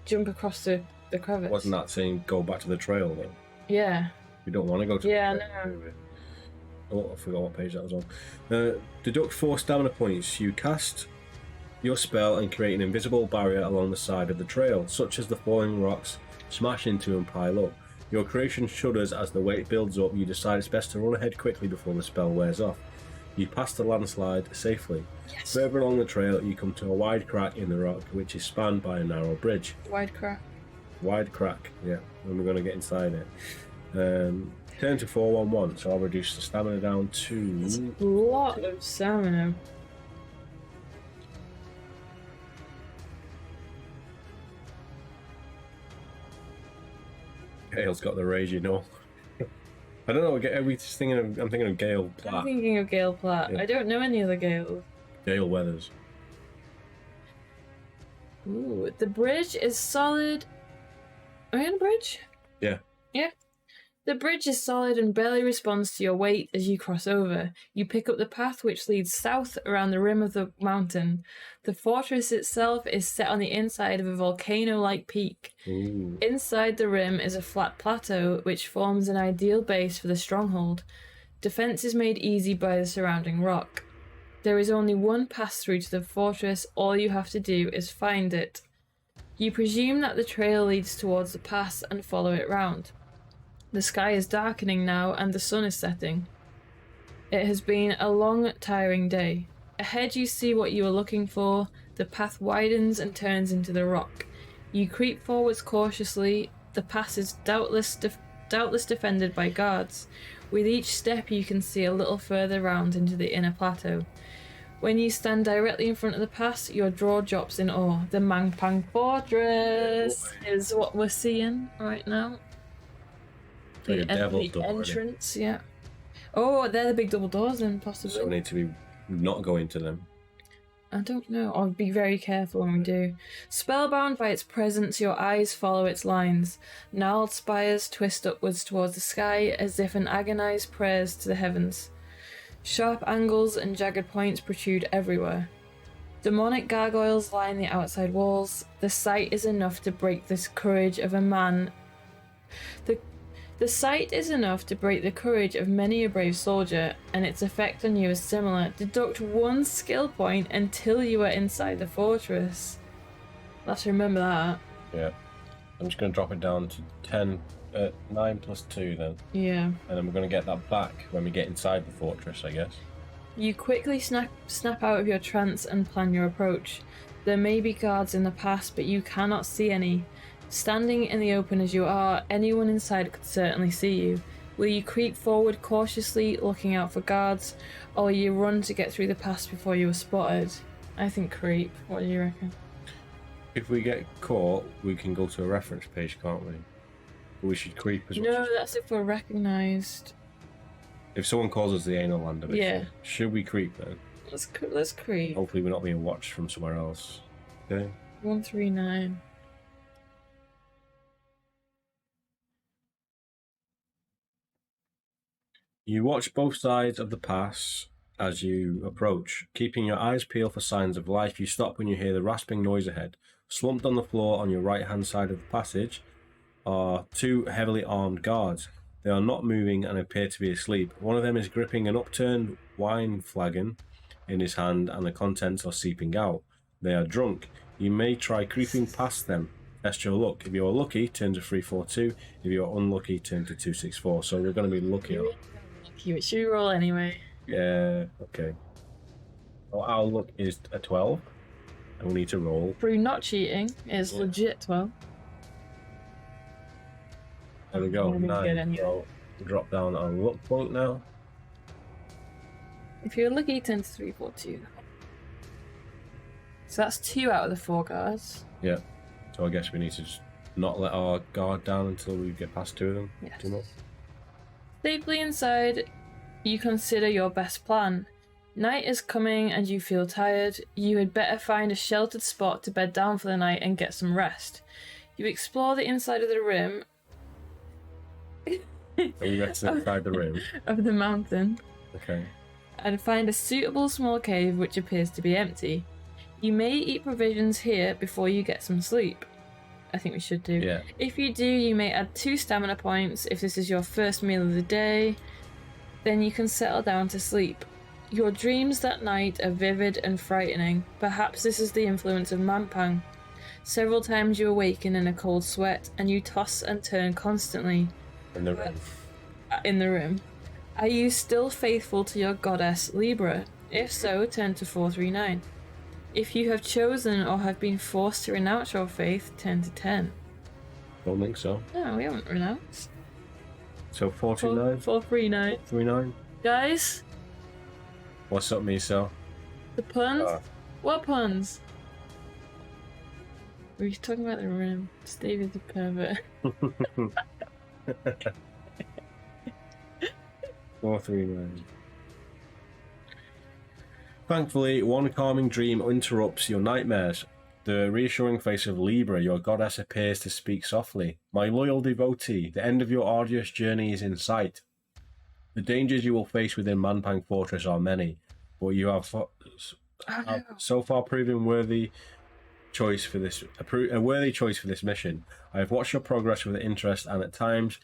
Jump across the the crevice. Wasn't that saying go back to the trail though? Yeah. We don't want to go to Yeah, the trail. I know. Oh, I forgot what page that was on. Deduct 4 stamina points. You cast your spell and create an invisible barrier along the side of the trail, such as the falling rocks smash into and pile up. Your creation shudders as the weight builds up. You decide it's best to run ahead quickly before the spell wears off. You pass the landslide safely. Yes. Further along the trail, you come to a wide crack in the rock, which is spanned by a narrow bridge. Wide crack. Wide crack, yeah. And we're going to get inside it. Turn to 411, so I'll reduce the stamina down to... A lot of stamina. Gale's got the rage, you know. I don't know. I'm thinking of Gale Platt. I'm thinking of Gale Platt. Yeah. I don't know any other Gales. Gale Weathers. Ooh, the bridge is solid. Are we on a bridge? Yeah. Yeah. The bridge is solid and barely responds to your weight as you cross over. You pick up the path which leads south around the rim of the mountain. The fortress itself is set on the inside of a volcano-like peak. Ooh. Inside the rim is a flat plateau which forms an ideal base for the stronghold. Defense is made easy by the surrounding rock. There is only one pass-through to the fortress. All you have to do is find it. You presume that the trail leads towards the pass and follow it round. The sky is darkening now and the sun is setting. It has been a long, tiring day. Ahead you see what you are looking for. The path widens and turns into the rock. You creep forwards cautiously. The pass is doubtless defended by guards. With each step you can see a little further round into the inner plateau. When you stand directly in front of the pass, your jaw drops in awe. The Mangpang Fortress is what we're seeing right now. Like a devil The door, entrance, yeah. Oh, they're the big double doors then, possibly. So we need to be not going to them. I don't know. I'll be very careful when we do. Spellbound by its presence, your eyes follow its lines. Gnarled spires twist upwards towards the sky as if an agonized prayers to the heavens. Sharp angles and jagged points protrude everywhere. Demonic gargoyles line the outside walls. The sight is enough to break the courage of a man. The sight is enough to break the courage of many a brave soldier, and its effect on you is similar. Deduct 1 skill point until you are inside the fortress. Let's remember that. Yeah. I'm just going to drop it down to 9 plus 2 then. Yeah. And then we're going to get that back when we get inside the fortress, I guess. You quickly snap out of your trance and plan your approach. There may be guards in the pass, but you cannot see any. Standing in the open as you are, anyone inside could certainly see you. Will you creep forward cautiously, looking out for guards, or will you run to get through the pass before you are spotted? I think creep. What do you reckon? If we get caught, we can go to a reference page, can't we? But we should creep as much No, as... that's if we're recognised. If someone calls us the anal lander, Yeah. should we creep then? Let's creep. Hopefully we're not being watched from somewhere else. Okay? 139. You watch both sides of the pass as you approach. Keeping your eyes peeled for signs of life, you stop when you hear the rasping noise ahead. Slumped on the floor on your right-hand side of the passage are 2 heavily armed guards. They are not moving and appear to be asleep. One of them is gripping an upturned wine flagon in his hand and the contents are seeping out. They are drunk. You may try creeping past them. Test your luck. If you're lucky, turn to 342. If you're unlucky, turn to 264. So we're going to be lucky. Should we roll anyway? Yeah, okay. Well, our luck is a 12. And we need to roll. Through not cheating is legit 12. There we go, I'm gonna get 9. any- So we drop down our luck point now. If you're lucky, 10 to 342. So that's 2 out of the 4 guards. Yeah. So I guess we need to just not let our guard down until we get past 2 of them. Yes. 2 more. Safely inside, you consider your best plan. Night is coming and you feel tired. You had better find a sheltered spot to bed down for the night and get some rest. You explore the inside of the rim Are you ready to inside the room? of the mountain Okay. and find a suitable small cave which appears to be empty. You may eat provisions here before you get some sleep. I think we should do. Yeah. If you do, you may add 2 stamina points if this is your first meal of the day. Then you can settle down to sleep. Your dreams that night are vivid and frightening. Perhaps this is the influence of Manpang. Several times you awaken in a cold sweat, and you toss and turn constantly. In the room. In the room. Are you still faithful to your goddess Libra? If so, turn to 439. If you have chosen or have been forced to renounce your faith, turn to 10. Don't think so. No, we haven't renounced. So 429? 439. 39? Guys, What's up, Miso? the puns? What puns? We're talking about the room. Steve is a pervert. 439. Thankfully, one calming dream interrupts your nightmares. The reassuring face of Libra, your goddess, appears to speak softly. My loyal devotee, the end of your arduous journey is in sight. The dangers you will face within Manpang Fortress are many, but you have so far proven a worthy choice for this mission. I have watched your progress with interest and at times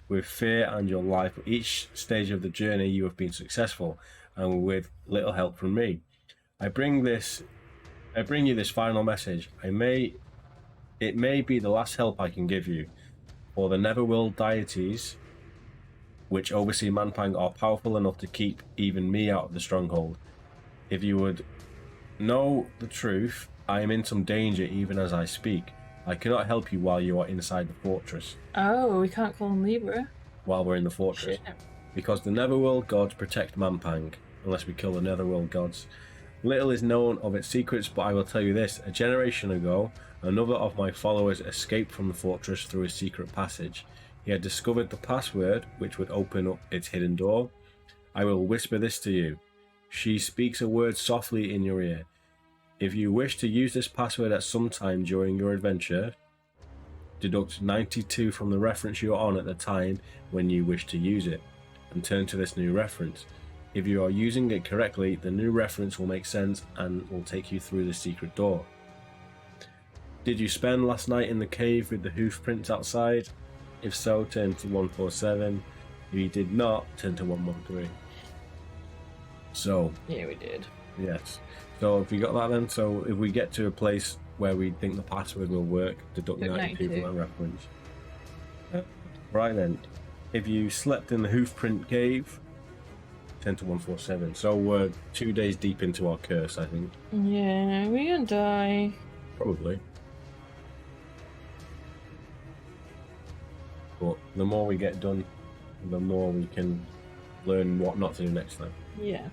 with fear and your life. Each stage of the journey you have been successful, and with little help from me. I bring you this final message. It may be the last help I can give you, for the Netherworld deities which oversee Manpang are powerful enough to keep even me out of the stronghold. If you would know the truth, I am in some danger even as I speak. I cannot help you while you are inside the fortress. Oh, we can't call him Libra. While we're in the fortress. Shit. Because the Netherworld gods protect Manpang, unless we kill the Netherworld gods. Little is known of its secrets, but I will tell you this. A generation ago, another of my followers escaped from the fortress through a secret passage. He had discovered the password, which would open up its hidden door. I will whisper this to you. She speaks a word softly in your ear. If you wish to use this password at some time during your adventure, deduct 92 from the reference you are on at the time when you wish to use it, and turn to this new reference. If you are using it correctly, the new reference will make sense and will take you through the secret door. Did you spend last night in the cave with the hoof prints outside? If so, turn to 147. If you did not, turn to 113. So, Yeah, we did. yes. So if you got that then, so if we get to a place where we think the password will work, deduct 92 from that reference. Right then, if you slept in the hoofprint cave, 10 to 147. So we're 2 days deep into our curse, I think. Yeah, we're gonna die. Probably. But the more we get done, the more we can learn what not to do next time. Yeah.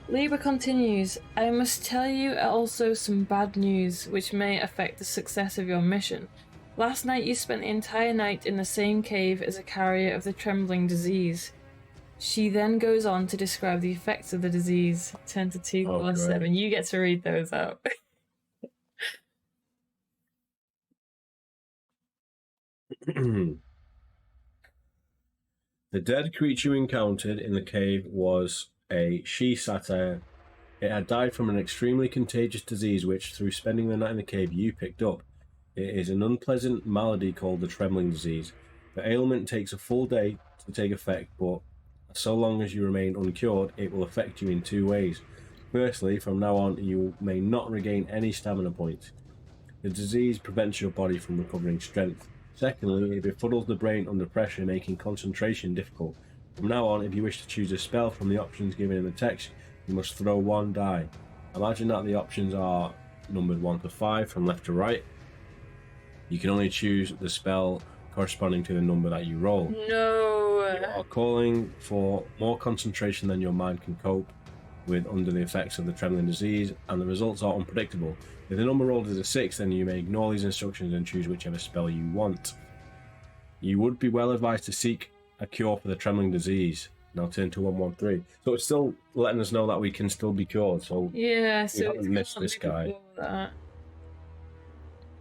Libra continues, I must tell you also some bad news which may affect the success of your mission. Last night you spent the entire night in the same cave as a carrier of the trembling disease. She then goes on to describe the effects of the disease. 10 to 2 or 7. You get to read those out. The dead creature you encountered in the cave was a She-Satis. It had died from an extremely contagious disease which, through spending the night in the cave, you picked up. It is an unpleasant malady called the trembling disease. The ailment takes a full day to take effect, but so long as you remain uncured, it will affect you in 2 ways. Firstly, from now on, you may not regain any stamina points. The disease prevents your body from recovering strength. Secondly, it befuddles the brain under pressure, making concentration difficult. From now on, if you wish to choose a spell from the options given in the text, you must throw 1 die. Imagine that the options are numbered 1 to 5 from left to right. You can only choose the spell corresponding to the number that you roll. No! You are calling for more concentration than your mind can cope with under the effects of the trembling disease, and the results are unpredictable. If the number rolled is a 6, then you may ignore these instructions and choose whichever spell you want. You would be well advised to seek a cure for the trembling disease. Now turn to 113. So it's still letting us know that we can still be cured, so Yeah, so we haven't missed this guy.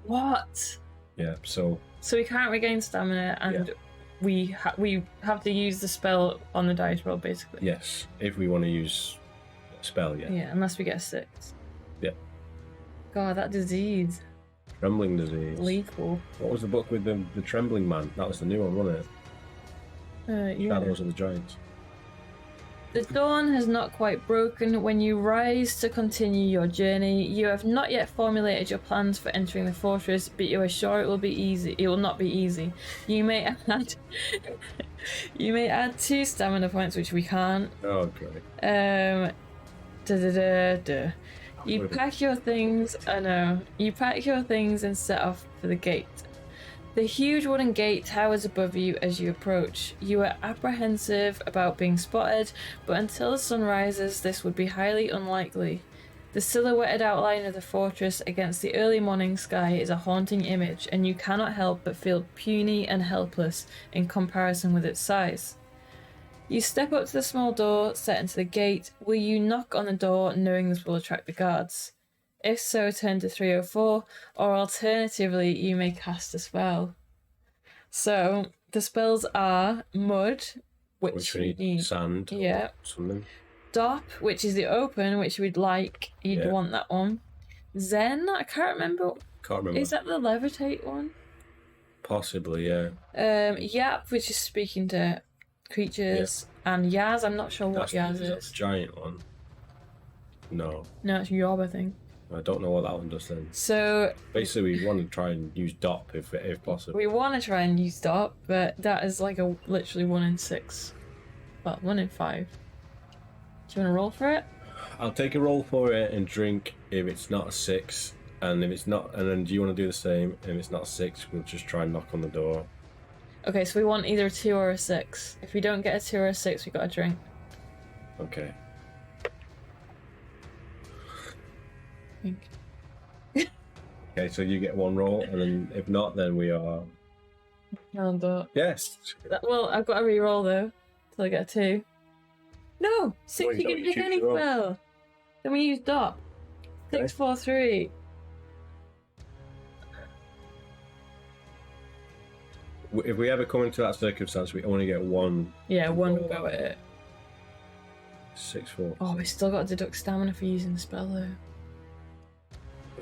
What? Yeah, so we can't regain stamina, and we have to use the spell on the dice roll, basically. yes, if we want to use a spell, Yeah, unless we get a 6. Yeah. God, that disease. Trembling disease. Lethal. What was the book with the trembling man? That was the new one, wasn't it? Yeah. Shadows of the Giants. The dawn has not quite broken when you rise to continue your journey. You have not yet formulated your plans for entering the fortress, but you are sure it will be easy. It will not be easy. You may add, you may add 2 stamina points, which we can't. Oh, great. You pack your things. I know. You pack your things and set off for the gate. The huge wooden gate towers above you as you approach. You are apprehensive about being spotted, but until the sun rises, this would be highly unlikely. The silhouetted outline of the fortress against the early morning sky is a haunting image, and you cannot help but feel puny and helpless in comparison with its size. You step up to the small door set into the gate. Will you knock on the door, knowing this will attract the guards? If so, turn to 304, or alternatively, you may cast a spell. So, the spells are Mud, which we need sand. Yeah. Something. Stop, which is the open, which you'd want that one. Zen, I can't remember. Is that the levitate one? Possibly, yeah. Yap, which is speaking to creatures, and Yaz, I'm not sure what Yaz is. That's the giant one. No, it's Yob, I think. I don't know what that one does then. So basically, we want to try and use DOP if possible. We want to try and use DOP, but that is like a literally 1 in 6. Well, 1 in 5. Do you want to roll for it? I'll take a roll for it and drink if it's not a 6, and if it's not, and then do you want to do the same? If it's not a 6, we'll just try and knock on the door. Okay, so we want either a 2 or a 6. If we don't get a 2 or a 6, we got a drink. Okay. Okay, so you get 1 roll, and then if not, then we are. Yes. Well, I've got to re-roll though, till I get a 2. No, 6. You can pick any spell. Then we use DOP. 6, 4, 3. If we ever come into that circumstance, we only get 1. Yeah, 1 will go at it. 6, 4. Oh, we still got to deduct stamina for using the spell though.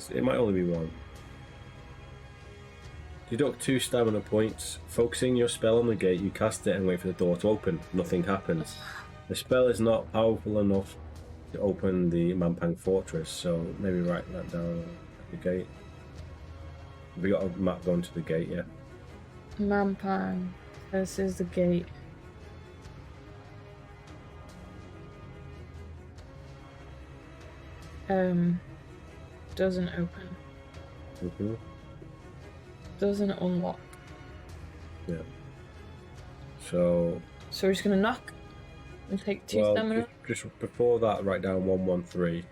It might only be 1. Deduct 2 stamina points. Focusing your spell on the gate, you cast it and wait for the door to open. Nothing happens. The spell is not powerful enough to open the Mampang fortress, so maybe write that down at the gate. We got a map going to the gate, yeah. Mampang. This is the gate. Doesn't open. Doesn't unlock. Yeah. So we're just gonna knock and take 2 stamina. Just before that, write down 113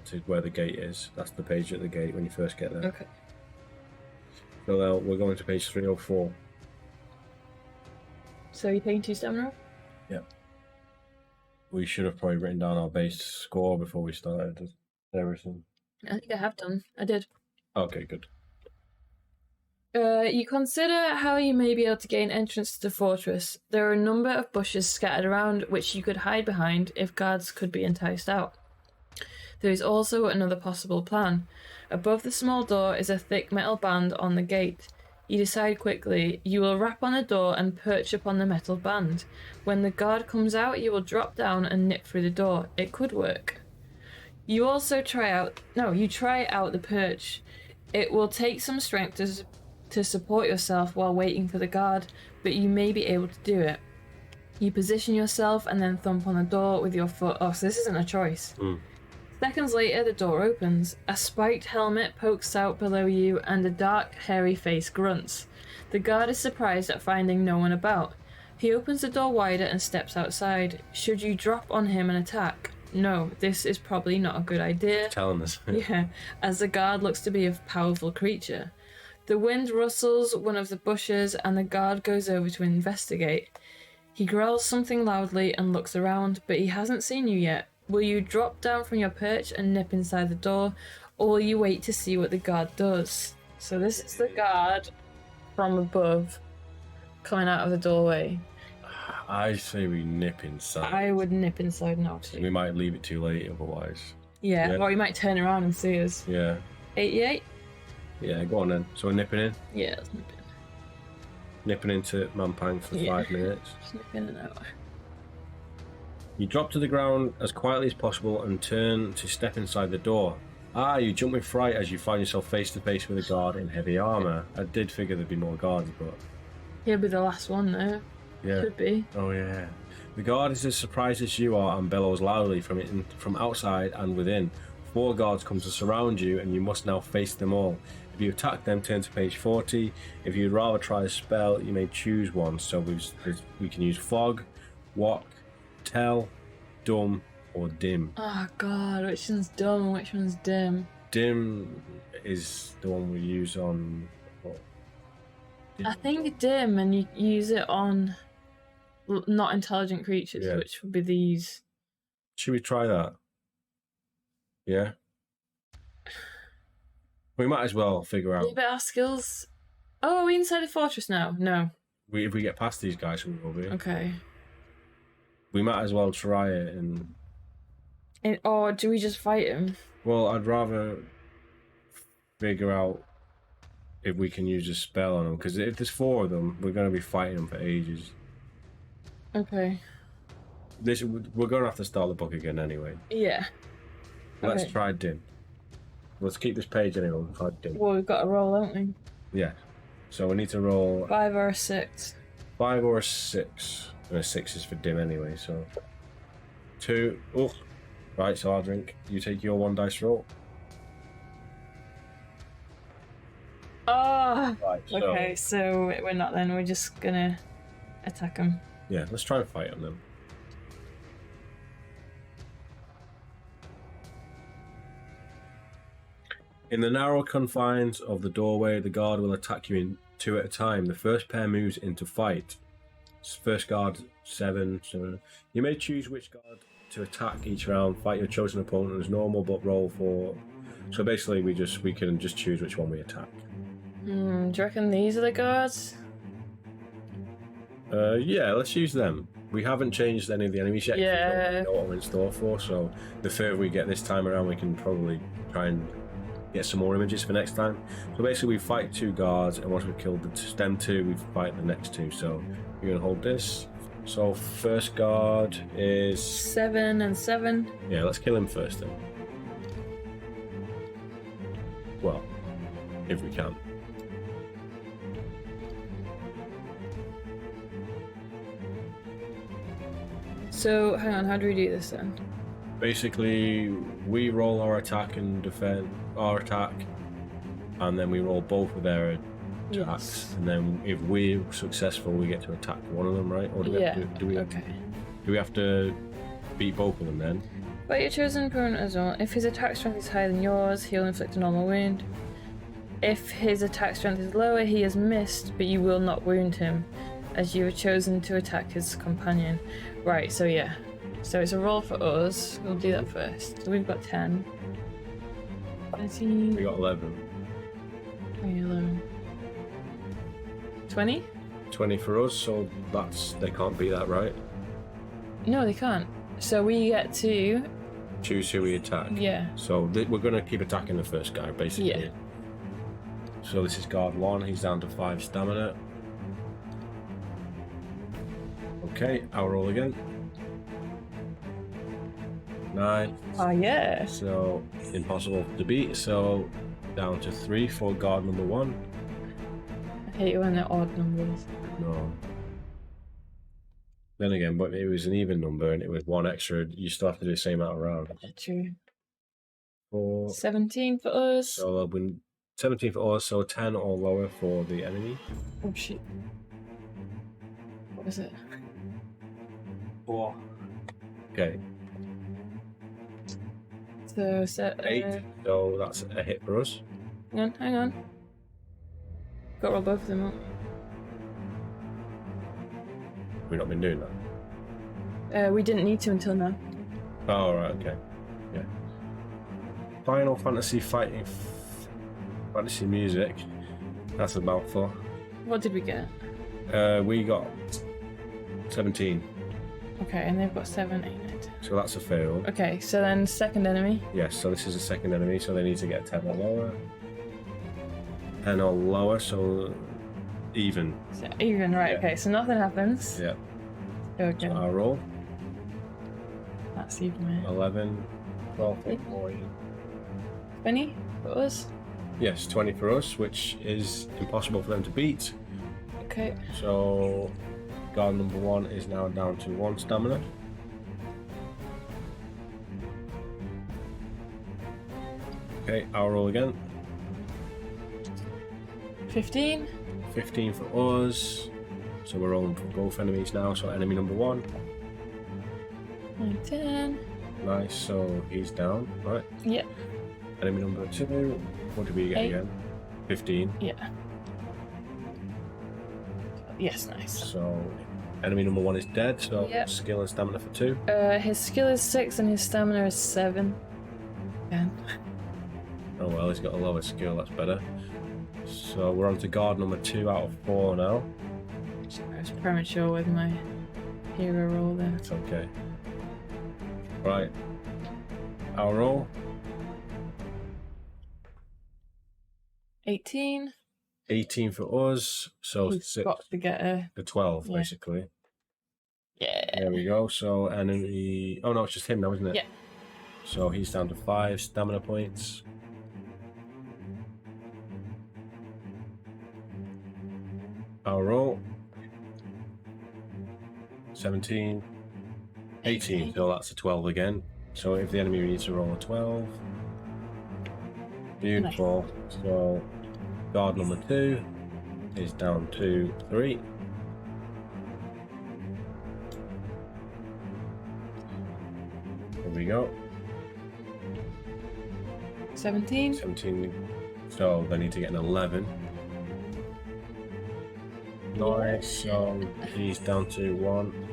to where the gate is. That's the page at the gate when you first get there. Okay. So now we're going to page 304. So you're taking 2 stamina? Yeah. We should have probably written down our base score before we started everything. I think I have done. I did. Okay, good. You consider how you may be able to gain entrance to the fortress. There are a number of bushes scattered around which you could hide behind if guards could be enticed out. There is also another possible plan. Above the small door is a thick metal band on the gate. You decide quickly. You will rap on the door and perch upon the metal band. When the guard comes out, you will drop down and nip through the door. It could work. You also try out the perch. It will take some strength to support yourself while waiting for the guard, but you may be able to do it. You position yourself and then thump on the door with your foot. Oh, so this isn't a choice. Seconds later, the door opens. A spiked helmet pokes out below you and a dark, hairy face grunts. The guard is surprised at finding no one about. He opens the door wider and steps outside. Should you drop on him and attack? No, this is probably not a good idea. Telling us. Yeah, as the guard looks to be a powerful creature. The wind rustles one of the bushes and the guard goes over to investigate. He growls something loudly and looks around, but he hasn't seen you yet. Will you drop down from your perch and nip inside the door, or will you wait to see what the guard does? So this is the guard from above coming out of the doorway. I say we nip inside. I would nip inside now too. We might leave it too late otherwise. Yeah, or you might turn around and see us. Yeah. 88? Yeah, go on then. So we're nipping in. Yeah, let's nip in. Nipping into Mampang for 5 minutes. Just nip in and out. You drop to the ground as quietly as possible and turn to step inside the door. You jump with fright as you find yourself face to face with a guard in heavy armour. I did figure there'd be more guards, but... He'll be the last one though. Yeah. Could be. Oh yeah. The guard is as surprised as you are and bellows loudly from outside and within. 4 guards come to surround you and you must now face them all. If you attack them, turn to page 40. If you'd rather try a spell, you may choose one. So we can use fog, walk, tell, dumb, or dim. Oh god, which one's dumb and which one's dim? Dim is the one we use on... What? I think dim, and you use it on not intelligent creatures, Yeah. which would be these. Should we try that? Yeah? We might as well figure out... Yeah, but our skills... Oh, are we inside a fortress now? No. If we get past these guys, we will be. Okay. We might as well try it and... Or do we just fight him? Well, I'd rather figure out if we can use a spell on them, because if there's 4 of them, we're going to be fighting them for ages. Okay. We're going to have to start the book again anyway. Yeah. Let's Okay. try dim. Let's keep this page anyway. We'll try dim. Well, we've got to roll, haven't we? Yeah. So we need to roll 5 or a 6. 5 or a 6. And a 6 is for dim anyway, so... 2. Oh. Right, so I'll drink. You take your 1 dice roll. Oh! Right, so... Okay, so we're not then. We're just gonna attack him. Yeah, let's try and fight them then. In the narrow confines of the doorway, the guard will attack you in 2 at a time. The first pair moves into fight. First guard 7. You may choose which guard to attack each round. Fight your chosen opponent as normal, but roll for. So basically, we can just choose which one we attack. Do you reckon these are the guards? Yeah, let's use them. We haven't changed any of the enemies yet. 'Cause we don't Yeah. really know what we're in store for. So the further we get this time around, we can probably try and get some more images for next time. So basically, we fight 2 guards, and once we've killed them 2, we fight the next 2. So you're gonna hold this. So first guard is 7 and 7. yeah. Let's kill him first then. Well, if we can. So, hang on, how do we do this then? Basically, we roll our attack and defend our attack, and then we roll both of their attacks. Yes. And then if we're successful, we get to attack one of them, right? Or do we Yeah. have to, do Okay. we have to beat both of them then? Fight your chosen opponent as well. If his attack strength is higher than yours, he'll inflict a normal wound. If his attack strength is lower, he has missed, but you will not wound him, as you have chosen to attack his companion. Right, so yeah. So it's a roll for us. We'll do that first. So we've got 10. 13, We got 11. 20, 11. 20? 20 for us, so they can't beat that, right? No, they can't. So we get to... Choose who we attack. Yeah. So we're going to keep attacking the first guy, basically. Yeah. So this is guard 1, he's down to 5 stamina. Okay, I'll roll again. 9. Oh, yeah. So impossible to beat. So down to 3 for guard number 1. I hate when they're odd numbers. No. Then again, but it was an even number and it was 1 extra. You still have to do the same amount of rounds. True. 4. 17 for us. So I'll win 17 for us. So 10 or lower for the enemy. Oh shit. What was it? 4. Okay. So 8. So that's a hit for us. hang on. Got to roll both of them up. We've not been doing that. We didn't need to until now. Oh, right, okay. Yeah. Final Fantasy fighting. Fantasy music. That's a mouthful. What did we get? We got 17. Okay, and they've got 7, 8, 9, 10. So that's a fail. Okay, so then second enemy. Yes, so this is the second enemy, so they need to get 10 or lower. 10 or lower, so even. So even, right, Yeah. okay, so nothing happens. Yeah. Okay. So I roll. That's even, mate. 11, 12, 14. 20 for us. Yes, 20 for us, which is impossible for them to beat. Okay. So guard number 1 is now down to 1 stamina. Okay, I'll roll again. 15. 15 for us. So we're rolling for both enemies now. So enemy number 1. 9, 10. Nice, so he's down, right? Yep. Enemy number 2. What did we get 8. again? 15. Yeah. Yes, nice. So enemy number 1 is dead, so Yep. skill and stamina for 2. His skill is 6 and his stamina is 7. Again. Oh well, he's got a lower skill, that's better. So we're on to guard number 2 out of 4 now. Sorry, I was premature with my hero roll there. It's okay. Right. I'll roll. 18. 18 for us, so He's 6 got to get a... to 12, Yeah. basically. Yeah. There we go. So enemy... Oh no, it's just him now, isn't it? Yeah. So he's down to 5 stamina points. I'll roll. 17. 18, so that's a 12 again. So if the enemy needs to roll a 12. Beautiful. So guard number 2 is down to 3. There we go. 17. 17. So they need to get an 11. Nice. So he's down to 1.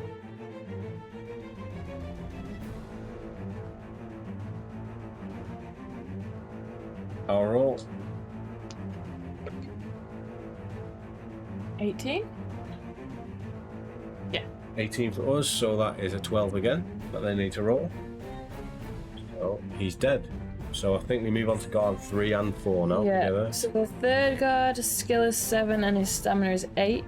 I'll roll. 18. 18 for us, so that is a 12 again that they need to roll. So he's dead. So I think we move on to guard 3 and 4 now together. Yeah. So the third guard, his skill is 7 and his stamina is 8.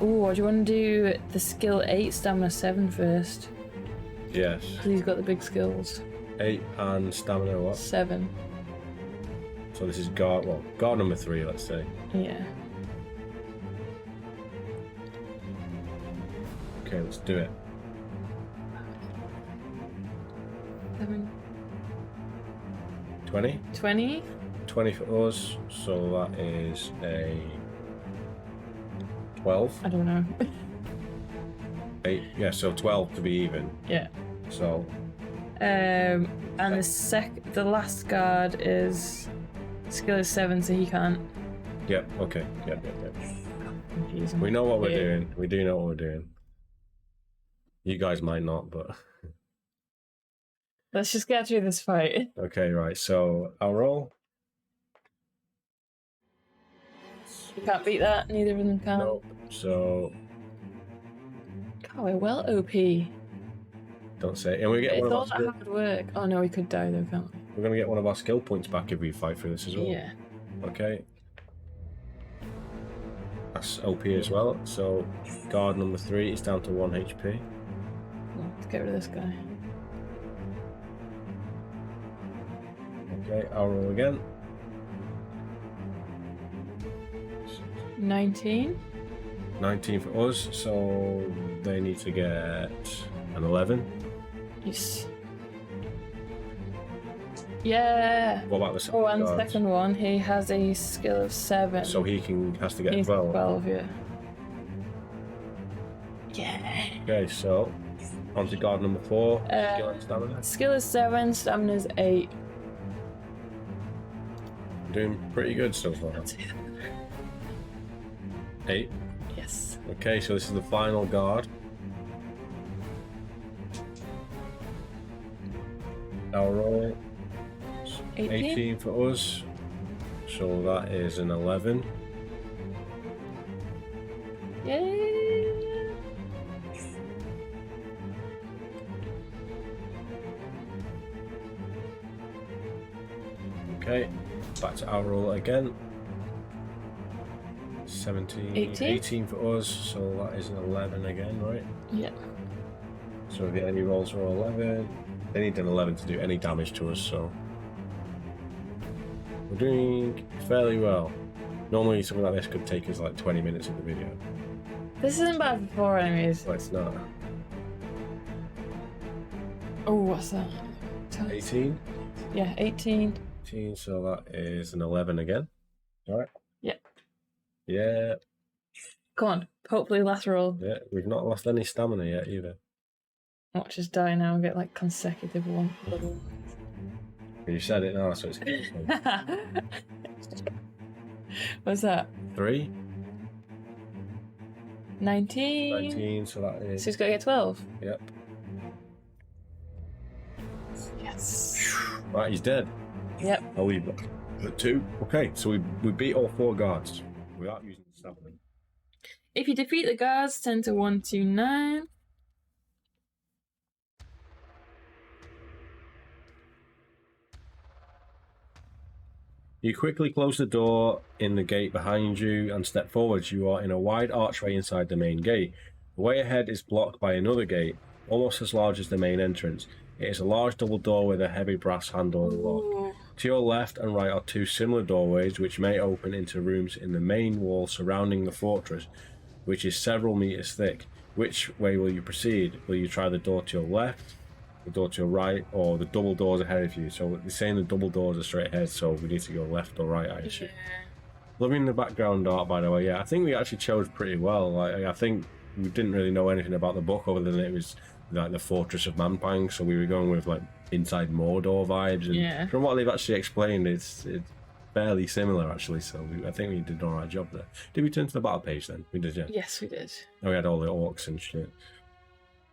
Ooh, do you want to do the skill 8, stamina 7 first? Yes. Because he's got the big skills. 8 and stamina what? 7. So this is guard, well, guard number 3, let's say. Yeah. Okay, let's do it. 7. 20? 20. 20 for us, so that is a 12. I don't know. 8, yeah, so 12 to be even. Yeah. So, And the last guard is skill is 7, so he can't. yep, okay, yep. Confusing. We know what we're Yeah. doing. We do know what we're doing. You guys might not, but... Let's just get through this fight. Okay, right, so I'll roll. You can't beat that. Neither of them can. Nope. So, God, we're well OP. don't say it. And we get It's one of our all that skill, hard work. Oh no, we could die though, can't we? we're going to get one of our skill points back if we fight through this as well. Yeah. Okay. That's OP as well. So, guard number 3 is down to 1 HP. Well, let's get rid of this guy. Okay, I'll roll again. 19. 19 for us, so they need to get an 11. Yes. Yeah. What about the second Oh, and the guard? second one, he has a skill of 7. So he has to get He's 12. 12, yeah. Yeah. Okay, so on to guard number 4. Skill and stamina. Skill is 7, stamina is 8. Doing pretty good so far. 8. Yes. Okay, so this is the final guard. I'll roll. 18 for us. So that is an 11. Yay! Okay. Back to our roll again. 17, 18 for us, so that is an 11 again, right? Yeah. So the enemy rolls are 11. They need an 11 to do any damage to us, so we're doing fairly well. Normally something like this could take us like 20 minutes of the video. This isn't bad for 4 enemies. But it's not. Oh, what's that? 18? Yeah, 18. 18, so that is an 11 again. Alright. Yeah. Yeah. Come on. Hopefully last roll. Yeah, we've not lost any stamina yet either. Watch us die now and get like consecutive one. You said it now, so it's What's that? 3? 19. 19, so that is... So he's got to get 12. Yep. Yes. Right, he's dead. Yep. I'll leave that. But 2. Okay, so we beat all 4 guards without using stamina. If you defeat the guards, 10 to 1 to 9. You quickly close the door in the gate behind you and step forwards. You are in a wide archway inside the main gate. The way ahead is blocked by another gate, almost as large as the main entrance. It is a large double door with a heavy brass handle and lock. To your left and right are 2 similar doorways which may open into rooms in the main wall surrounding the fortress, which is several meters thick. Which way will you proceed? Will you try the door to your left, the door to your right, or the double doors ahead of you? So they're saying the double doors are straight ahead, so we need to go left or right, I assume. Loving the background art, by the way. Yeah, I think we actually chose pretty well. Like, I think we didn't really know anything about the book other than it was like the Fortress of Manpang, so we were going with like inside Mordor vibes, and from what they've actually explained, it's fairly similar actually. So I think we did an alright job there. Did we turn to the battle page then? We did, yeah. Yes, we did. Oh, we had all the orcs and shit.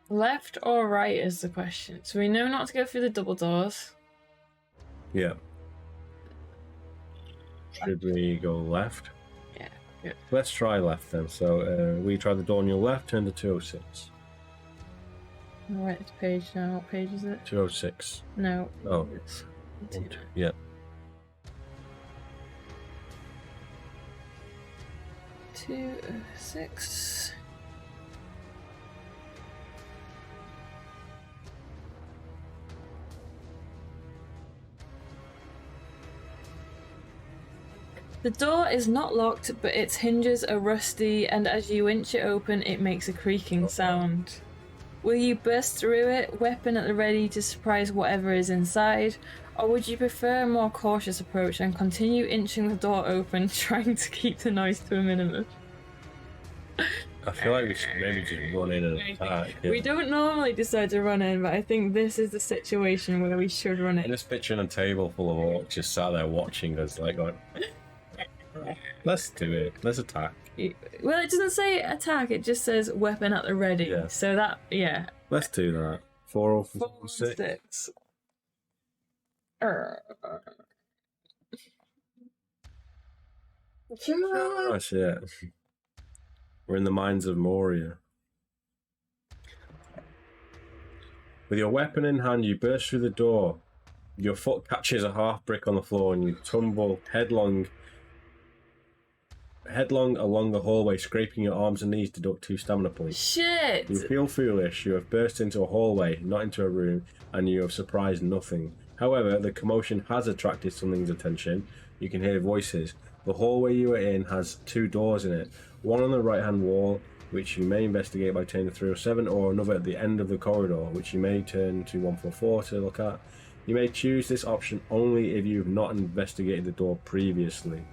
Left or right is the question. So we know not to go through the double doors. Yeah. Should we go left? Yeah, good. Let's try left then. So we try the door on your left, turn to 206. Right page now. What page is it? 206. No. Oh. It's Yeah. 206. The door is not locked, but its hinges are rusty, and as you inch it open, it makes a creaking sound. Will you burst through it, weapon at the ready to surprise whatever is inside, or would you prefer a more cautious approach and continue inching the door open, trying to keep the noise to a minimum? I feel like we should maybe just run in and attack. Yeah. We don't normally decide to run in, but I think this is the situation where we should run in. Just picturing a table full of orcs just sat there watching us, like going, let's do it. Let's attack. Well, it doesn't say attack, it just says weapon at the ready. Yeah. So that, yeah. Let's do that. 406. Oh shit. We're in the mines of Moria. With your weapon in hand, you burst through the door. Your foot catches a half brick on the floor and you tumble headlong along the hallway, scraping your arms and knees to deduct 2 stamina points. Shit! You feel foolish. You have burst into a hallway, not into a room, and you have surprised nothing. However, the commotion has attracted something's attention. You can hear voices. The hallway you are in has 2 doors in it. One on the right-hand wall, which you may investigate by turning to 307, or another at the end of the corridor, which you may turn to 144 to look at. You may choose this option only if you have not investigated the door previously.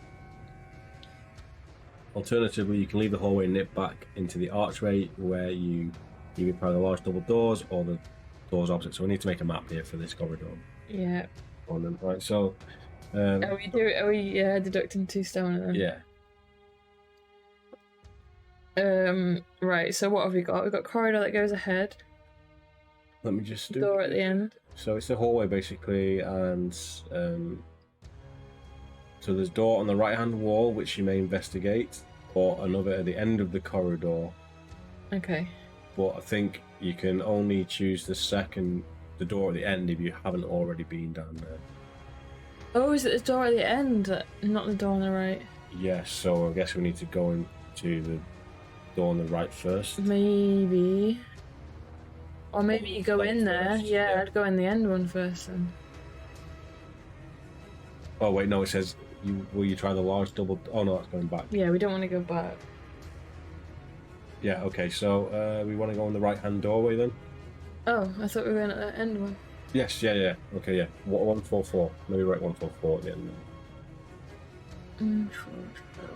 Alternatively, you can leave the hallway and nip back into the archway where you either try the large double doors or the doors opposite. So we need to make a map here for this corridor. Yeah. On them. Right, so... Are we deducting 2 stamina then? Yeah. Right, so what have we got? We've got corridor that goes ahead. Let me just do... Door at the end. So it's a hallway basically, and so there's a door on the right hand wall which you may investigate, or another at the end of the corridor. Okay. But I think you can only choose the door at the end if you haven't already been down there. Oh, is it the door at the end? Not the door on the right? Yes, so I guess we need to go into the door on the right first. Maybe. Or maybe you go in there. First, Yeah, yeah. I'd go in the end one first then. Oh wait, no, it says will you try the large double? Oh no, that's going back. Yeah, we don't want to go back. Yeah, okay, so we want to go in the right hand doorway then? Oh, I thought we were going at the end one. Yes, yeah. Okay, yeah. 144. Maybe write 144 at the end.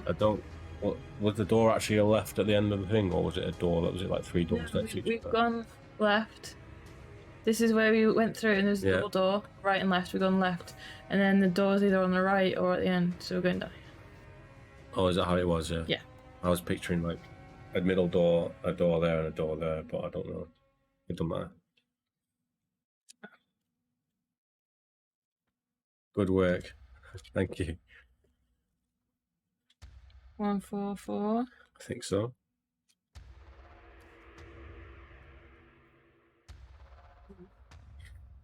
I don't. What, was the door actually a left at the end of the thing, or was it a door that was it like 3 doors next to each We've other? gone left. This is where we went through, and there's a double door, right and left. We've gone left, and then the door's either on the right or at the end, so we're going down. Oh, is that how it was? Yeah. Yeah. I was picturing like a middle door, a door there, and a door there, but I don't know. It doesn't matter. Good work. Thank you. 144. I think so.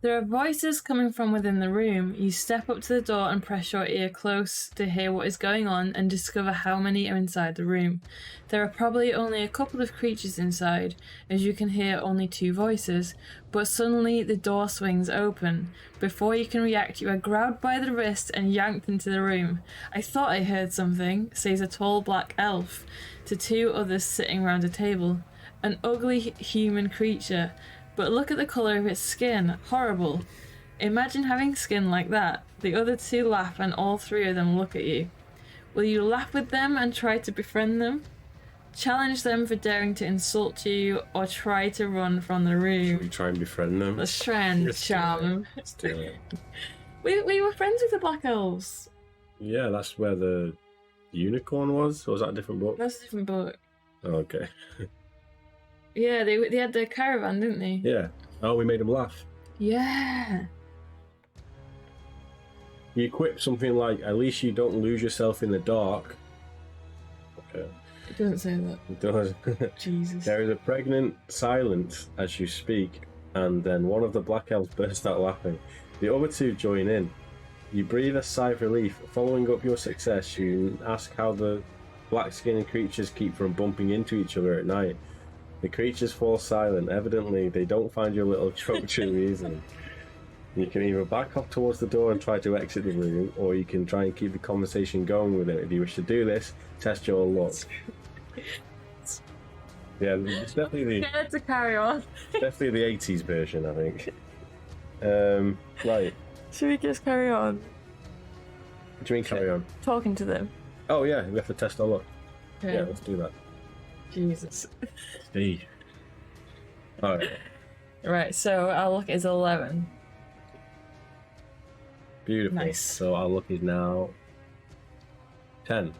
There are voices coming from within the room. You step up to the door and press your ear close to hear what is going on and discover how many are inside the room. There are probably only a couple of creatures inside, as you can hear only 2 voices, but suddenly the door swings open. Before you can react, you are grabbed by the wrist and yanked into the room. I thought I heard something, says a tall black elf to 2 others sitting round a table. An ugly human creature. But look at the colour of its skin. Horrible. Imagine having skin like that. The other 2 laugh and all 3 of them look at you. Will you laugh with them and try to befriend them? Challenge them for daring to insult you or try to run from the room? Should we try and befriend them? Let's try and Let's charm do it. them. Let's do it. We were friends with the Black Elves. Yeah, that's where the unicorn was? Or was that a different book? That's a different book. Oh, okay. Yeah, they had their caravan, didn't they? Yeah. Oh, we made them laugh. Yeah. You equip something like, at least you don't lose yourself in the dark. Okay. It doesn't say that. It does. Jesus. There is a pregnant silence as you speak, and then one of the black elves bursts out laughing. The other 2 join in. You breathe a sigh of relief. Following up your success, you ask how the black-skinned creatures keep from bumping into each other at night. The creatures fall silent. Evidently, they don't find your little joke too easily. You can either back off towards the door and try to exit the room, or you can try and keep the conversation going with it. If you wish to do this, test your luck. Yeah, it's definitely Scared to carry on. the 80s version, I think. Right. Should we just carry on? What do you mean carry on? Talking to them. Oh yeah, we have to test our luck. Okay. Yeah, let's do that. Jesus. Steve. Alright. Right, so our luck is 11. Beautiful. Nice. So our luck is now 10.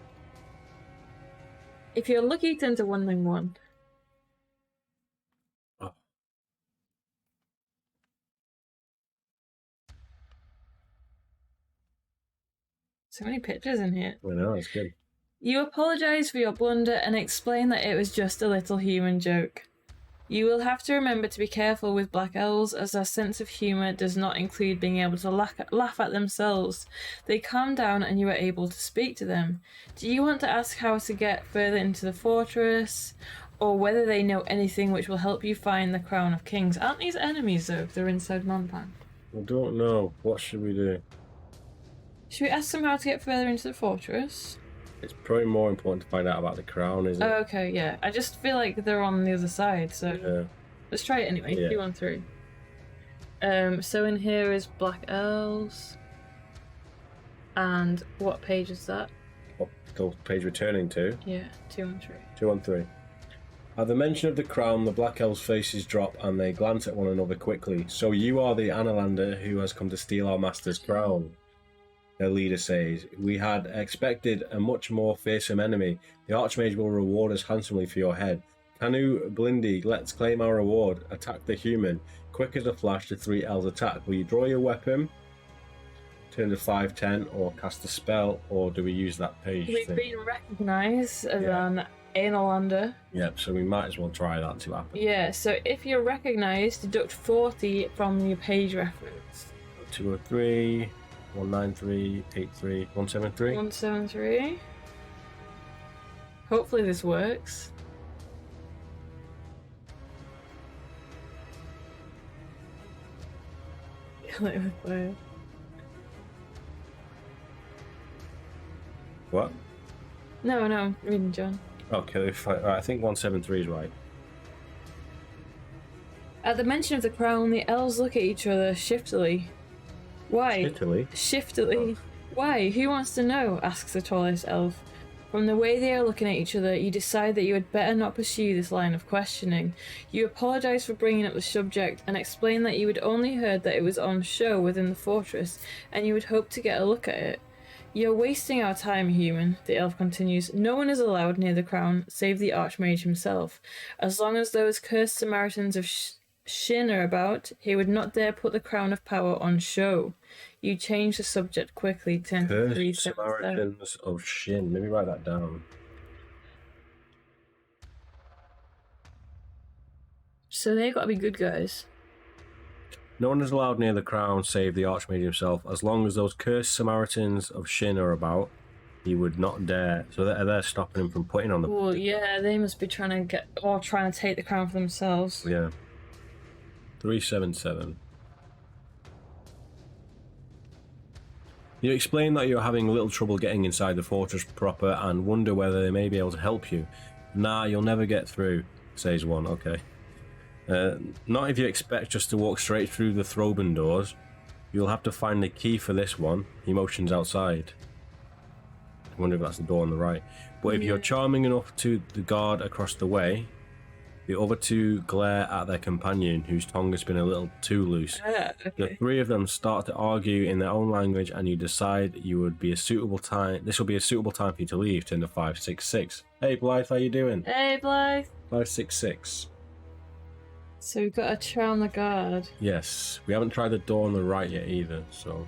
If you're lucky, turn to 191. Oh. So many pictures in here. I know, it's good. You apologise for your blunder and explain that it was just a little human joke. You will have to remember to be careful with black elves, as their sense of humour does not include being able to laugh at themselves. They calm down and you are able to speak to them. Do you want to ask how to get further into the fortress, or whether they know anything which will help you find the Crown of Kings? Aren't these enemies though, if they're inside Monpan? I don't know. What should we do? Should we ask them how to get further into the fortress? It's probably more important to find out about the crown, isn't it? Oh, okay, yeah. I just feel like they're on the other side, so Yeah. let's try it anyway. Yeah. 213. So in here is Black Elves. And what page is that? What the page returning to? Yeah, 213. 213. At the mention of the crown, the Black Elves' faces drop and they glance at one another quickly. So you are the Analander who has come to steal our master's crown, their leader says. We had expected a much more fearsome enemy. The Archmage will reward us handsomely for your head. Kanu, Blindy, let's claim our reward. Attack the human. Quick as a flash, the 3 elves attack. Will you draw your weapon, turn to 510, or cast a spell, or do we use that page We've thing? been recognised as Yeah. an Analander. Yep, so we might as well try that to happen. Yeah, so if you're recognised, deduct 40 from your page reference. 203. 19383 173. 173. Hopefully this works. What? No, reading John. Okay, right, I think 173 is right. At the mention of the crown, the elves look at each other shiftily. Why? Shiftily. Why? Who wants to know? Asks the tallest elf. From the way they are looking at each other, you decide that you had better not pursue this line of questioning. You apologise for bringing up the subject and explain that you had only heard that it was on show within the fortress and you had hoped to get a look at it. You're wasting our time, human, the elf continues. No one is allowed near the crown, save the Archmage himself. As long as those cursed Samaritans of Shin are about, he would not dare put the crown of power on show. You change the subject quickly, 10 to 3 Samaritans of Shin. Maybe write that down. So they gotta be good guys. No one is allowed near the crown save the Archmage himself. As long as those cursed Samaritans of Shin are about, he would not dare. So they're stopping him from putting on the... Well, yeah, they must be trying to take the crown for themselves. Yeah. 377. You explain that you're having a little trouble getting inside the fortress proper and wonder whether they may be able to help you. Nah, you'll never get through, says one. Okay. Not if you expect just to walk straight through the Throban doors. You'll have to find the key for this one. He motions outside. I wonder if that's the door on the right. But if you're charming enough to the guard across the way, the other two glare at their companion, whose tongue has been a little too loose. Okay. The three of them start to argue in their own language, and you decide this will be a suitable time for you to leave. Turn to 566. Hey Blythe, how you doing? Hey, Blythe. 566. So we've got to charm the guard. Yes, we haven't tried the door on the right yet either, so...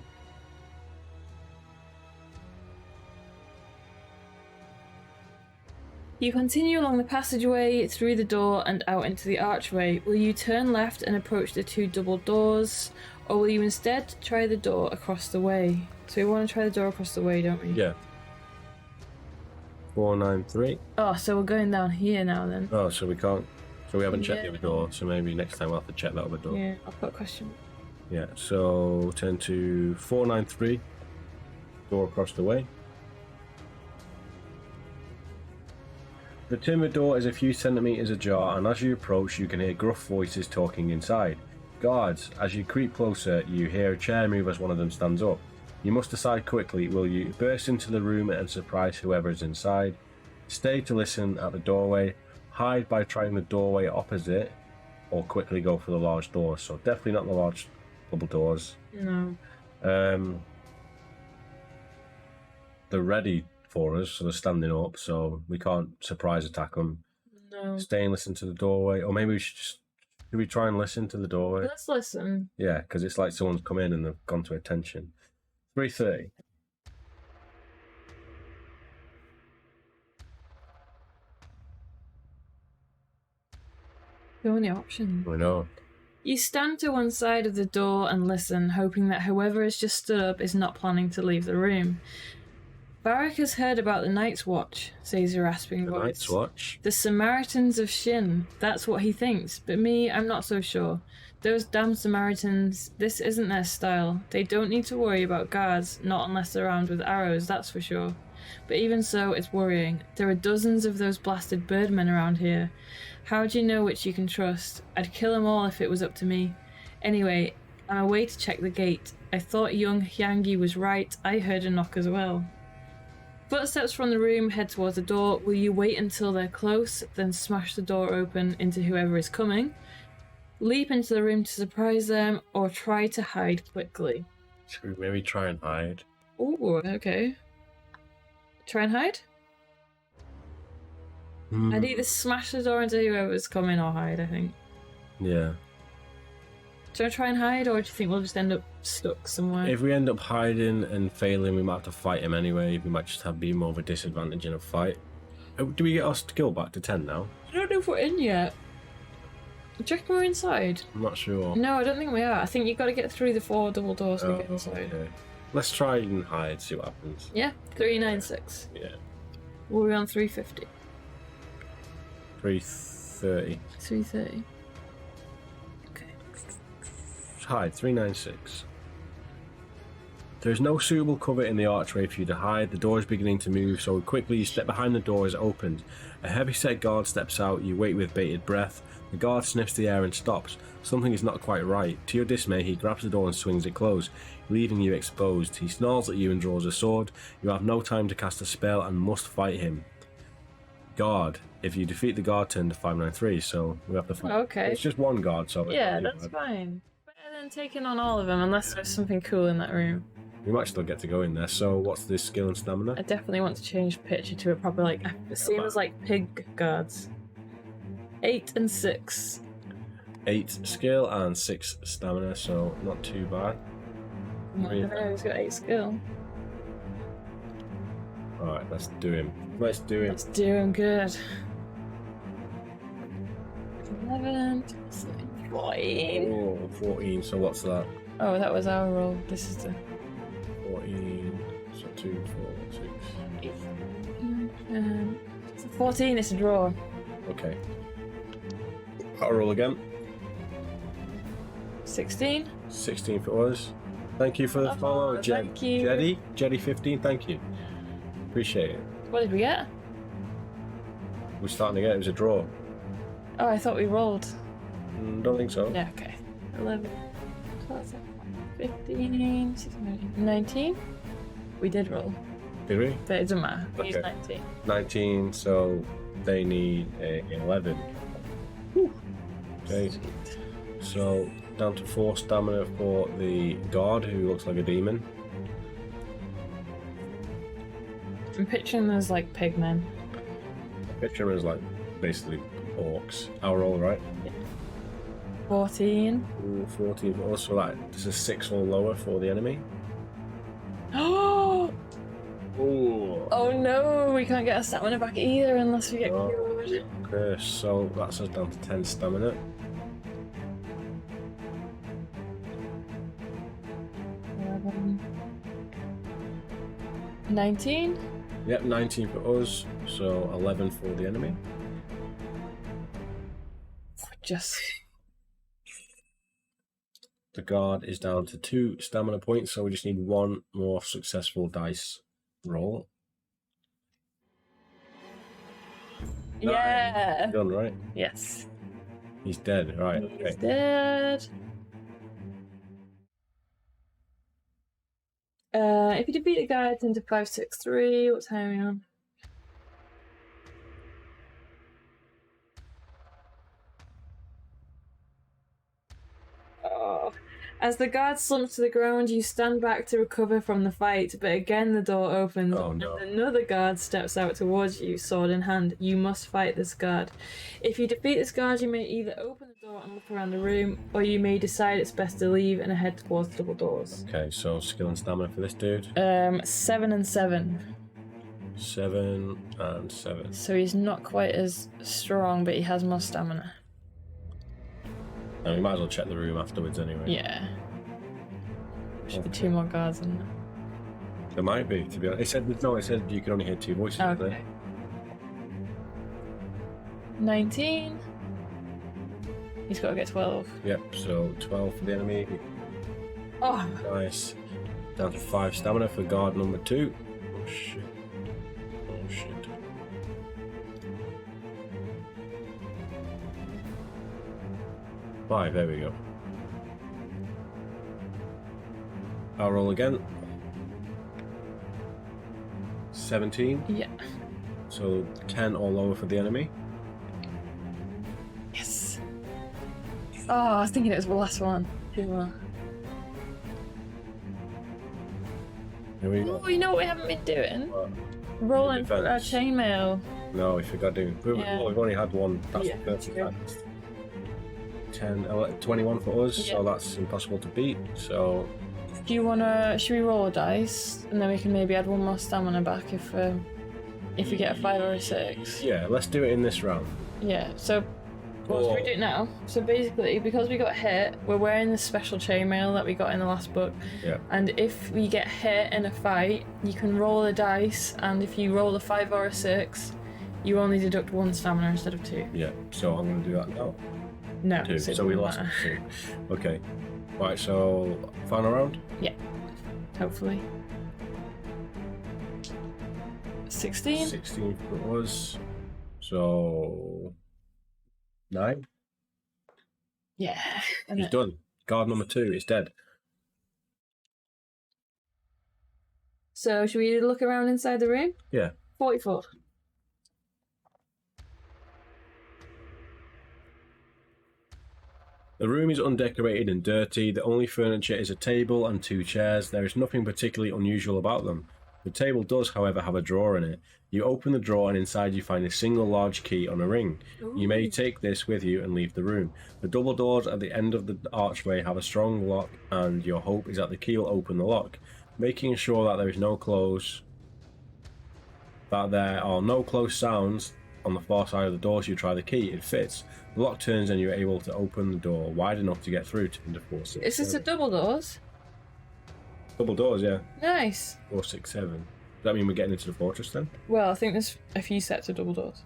You continue along the passageway, through the door, and out into the archway. Will you turn left and approach the two double doors, or will you instead try the door across the way? So we want to try the door across the way, don't we? Yeah. 493. Oh, so we're going down here now then. Oh, so we can't... So we haven't checked the other door, so maybe next time we'll have to check that other door. Yeah, I'll put a question. Yeah, so turn to 493. Door across the way. The timber door is a few centimetres ajar, and as you approach, you can hear gruff voices talking inside. Guards, as you creep closer, you hear a chair move as one of them stands up. You must decide quickly, will you burst into the room and surprise whoever is inside? Stay to listen at the doorway, hide by trying the doorway opposite, or quickly go for the large door. So definitely not the large double doors. No. They're ready for us, so they're standing up, so we can't surprise attack them. No. Stay and listen to the doorway, or maybe should we try and listen to the doorway? Let's listen. Yeah, because it's like someone's come in and they've gone to attention. 330. The only option. I know. You stand to one side of the door and listen, hoping that whoever has just stood up is not planning to leave the room. Barak has heard about the Night's Watch, says a rasping voice. The Night's Watch? The Samaritans of Shin. That's what he thinks, but me, I'm not so sure. Those damn Samaritans, this isn't their style. They don't need to worry about guards, not unless they're armed with arrows, that's for sure. But even so, it's worrying. There are dozens of those blasted birdmen around here. How do you know which you can trust? I'd kill them all if it was up to me. Anyway, I'm away to check the gate. I thought young Hyangi was right. I heard a knock as well. Footsteps from the room head towards the door. Will you wait until they're close, then smash the door open into whoever is coming? Leap into the room to surprise them, or try to hide quickly? Should we maybe try and hide? Ooh, okay. Try and hide? I'd either smash the door into whoever's coming or hide, I think. Yeah. Do I try and hide, or do you think we'll just end up stuck somewhere? If we end up hiding and failing, we might have to fight him anyway. We might just be more of a disadvantage in a fight. Do we get our skill back to 10 now? I don't know if we're in yet. Do you reckon we're inside? I'm not sure. No, I don't think we are. I think you've got to get through the 4 double doors to get inside. Okay. Let's try and hide, see what happens. Yeah, 396. Yeah. What are we on 350? 330. 330. Okay. Hide, 396. There is no suitable cover in the archway for you to hide. The door is beginning to move, so quickly you step behind the door as it opens. A heavy-set guard steps out. You wait with bated breath. The guard sniffs the air and stops. Something is not quite right. To your dismay, he grabs the door and swings it closed, leaving you exposed. He snarls at you and draws a sword. You have no time to cast a spell and must fight him. Guard. If you defeat the guard, turn to 593, so we have to fight. Okay. It's just one guard, so... Yeah, that's fine. Better than taking on all of them, unless there's something cool in that room. We might still get to go in there. So what's this skill and stamina? I definitely want to change the picture to a proper, like, the same as, like, pig guards. 8 and 6. 8 skill and 6 stamina, so not too bad. I don't know, he's got 8 skill. Alright, let's do him. Let's do him. Let's do him good. 11, 14. Oh, 14, so what's that? Oh, that was our roll. This is the 14, so 2, 4, 6. 14 is a draw. Okay. I'll roll again. 16. 16 for us. Thank you for the follow, Jed. Thank you. Jeddy 15, thank you. Appreciate it. What did we get? We're starting to get it was a draw. Oh, I thought we rolled. Don't think so. Yeah, okay. 11, 12, 15, 16, 19. We did roll. Did we? But it doesn't matter. We Okay. used 19. 19, so they need a 11. Whew. Okay, so down to 4 stamina for the guard who looks like a demon. I'm picturing them as like pigmen. Picture him as like basically orcs. Our roll, right? 14. Ooh, 14 for us, so like this is 6 or lower for the enemy. Oh! Ooh. Oh no, we can't get our stamina back either unless we get cured. Okay, so that's us down to 10 stamina. 19. Yep, 19 for us, so 11 for the enemy. Just The guard is down to 2 stamina points, so we just need 1 more successful dice roll. yeah. Done, right? Yes. He's dead, right? He's Okay. dead. If you defeat a guy, turn to 563. What time are we on? Oh. As the guard slumps to the ground, you stand back to recover from the fight, but again the door opens Oh, no. and another guard steps out towards you, sword in hand. You must fight this guard. If you defeat this guard, you may either open the door and look around the room, or you may decide it's best to leave and head towards double doors. Okay, so skill and stamina for this dude. 7 and 7. 7 and 7. So he's not quite as strong, but he has more stamina. And we might as well check the room afterwards anyway. Yeah. Should be 2 more guards in there. There might be, to be honest. It said you can only hear 2 voices. Okay. 19. He's got to get 12. Yep, so 12 for the enemy. Oh, Nice. Down to 5 stamina for guard number 2. Oh shit. Oh shit. Five, there we go. I'll roll again. 17. yeah. So 10 or lower for the enemy. Yes. Oh, I was thinking it was the last one. 2 more. Here we go. Oh, you know what we haven't been doing? What? Rolling for our Defense. chainmail. No, we forgot to. Yeah. We've only had one. That's Yeah, the first true. time. 10, 21 for us, Yeah. so that's impossible to beat. So Do you wanna? Should we roll a dice, and then we can maybe add 1 more stamina back if we get a 5 or a 6. yeah, let's do it in this round. Yeah. So What should we do now? So basically, because we got hit, we're wearing the special chainmail that we got in the last book. Yeah. And if we get hit in a fight, you can roll a dice, and if you roll a 5 or a 6, you only deduct 1 stamina instead of 2. Yeah. So I'm going to do that now. No. 2. it So we doesn't lost matter. 2. Okay. Right. So final round. Yeah. Hopefully. 16? 16 it was. So 9. Yeah. He's done. Guard number 2 is dead. So should we look around inside the room? Yeah. 44. The room is undecorated and dirty. The only furniture is a table and 2 chairs. There is nothing particularly unusual about them. The table does, however, have a drawer in it. You open the drawer and inside you find a single large key on a ring. Ooh. You may take this with you and leave the room. The double doors at the end of the archway have a strong lock, and your hope is that the key will open the lock. Making sure that there are no close sounds on the far side of the doors, you try the key. It fits. The lock turns and you're able to open the door wide enough to get through to the 4, 6, Is this a 7. double doors? Double doors, yeah. Nice. 4, 6, 7. Does that mean we're getting into the fortress then? Well, I think there's a few sets of double doors.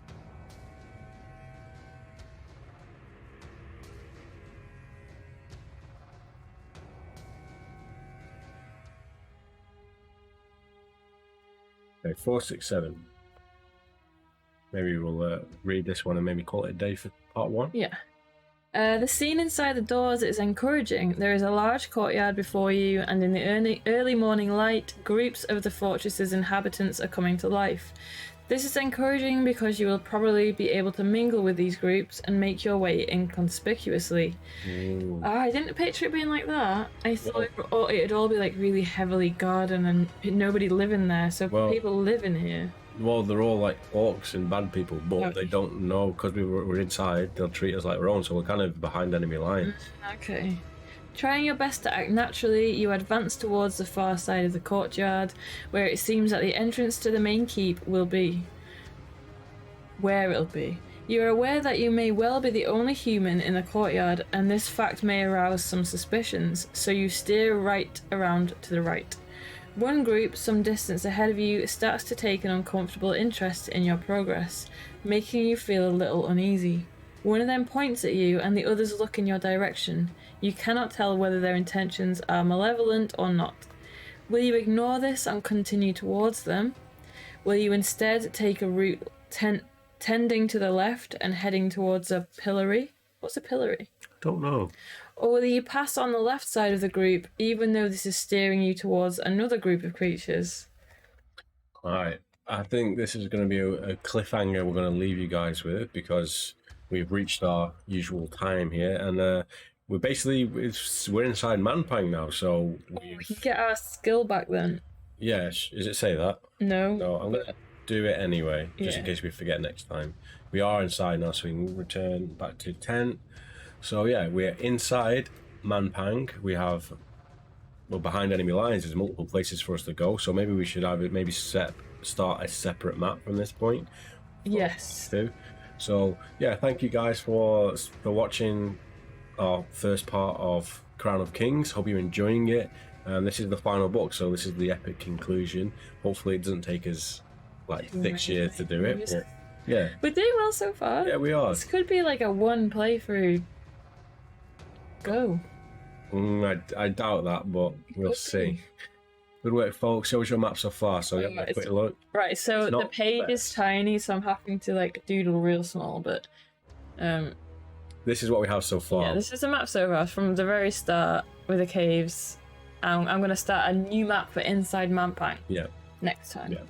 Okay, 4, 6, 7. Maybe we'll read this one and maybe call it a day for part 1. Yeah. The scene inside the doors is encouraging. There is a large courtyard before you, and in the early morning light, groups of the fortress's inhabitants are coming to life. This is encouraging because you will probably be able to mingle with these groups and make your way inconspicuously. I didn't picture it being like that. I thought it'd all be like really heavily guarded and nobody living there, so people live in here. Well, they're all like orcs and bad people, but they don't know because we're inside. They'll treat us like we're own, so we're kind of behind enemy lines. Okay. Trying your best to act naturally, you advance towards the far side of the courtyard, where it seems that the entrance to the main keep will be. Where it'll be. You are aware that you may well be the only human in the courtyard, and this fact may arouse some suspicions, so you steer right around to the right. One group, some distance ahead of you, starts to take an uncomfortable interest in your progress, making you feel a little uneasy. One of them points at you and the others look in your direction. You cannot tell whether their intentions are malevolent or not. Will you ignore this and continue towards them? Will you instead take a route tending to the left and heading towards a pillory? What's a pillory? Don't know. Or will you pass on the left side of the group, even though this is steering you towards another group of creatures? Alright, I think this is going to be a cliffhanger we're going to leave you guys with, because we've reached our usual time here, and we're inside Manpang now, so We can get our skill back then. Yeah, does it say that? No. No, I'm going to do it anyway, just in Yeah. case we forget next time. We are inside now, so we can return back to tent. So yeah, we're inside Manpang. We're behind enemy lines. There's multiple places for us to go, so maybe we should start a separate map from this point. Yes. Too. So yeah, thank you guys for watching our first part of Crown of Kings. Hope you're enjoying it. This is the final book, so this is the epic conclusion. Hopefully it doesn't take us like 6 years to do it. But, yeah. We're doing well so far. Yeah, we are. This could be like a one playthrough. Go. I doubt that, but we'll see. Good work, folks. Show us your map so far. So have a quick look. Right, so It's the not page the is tiny, so I'm having to like doodle real small, but this is what we have so far. yeah, this is a map so far from the very start with the caves. I'm going to start a new map for inside Manpang. Yeah. Next time. Yeah.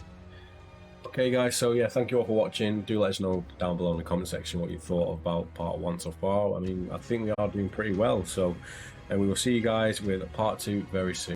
Okay, guys. So yeah, thank you all for watching. Do let us know down below in the comment section what you thought about part 1 so far. I mean, I think we are doing pretty well. So, and we will see you guys with part 2 very soon.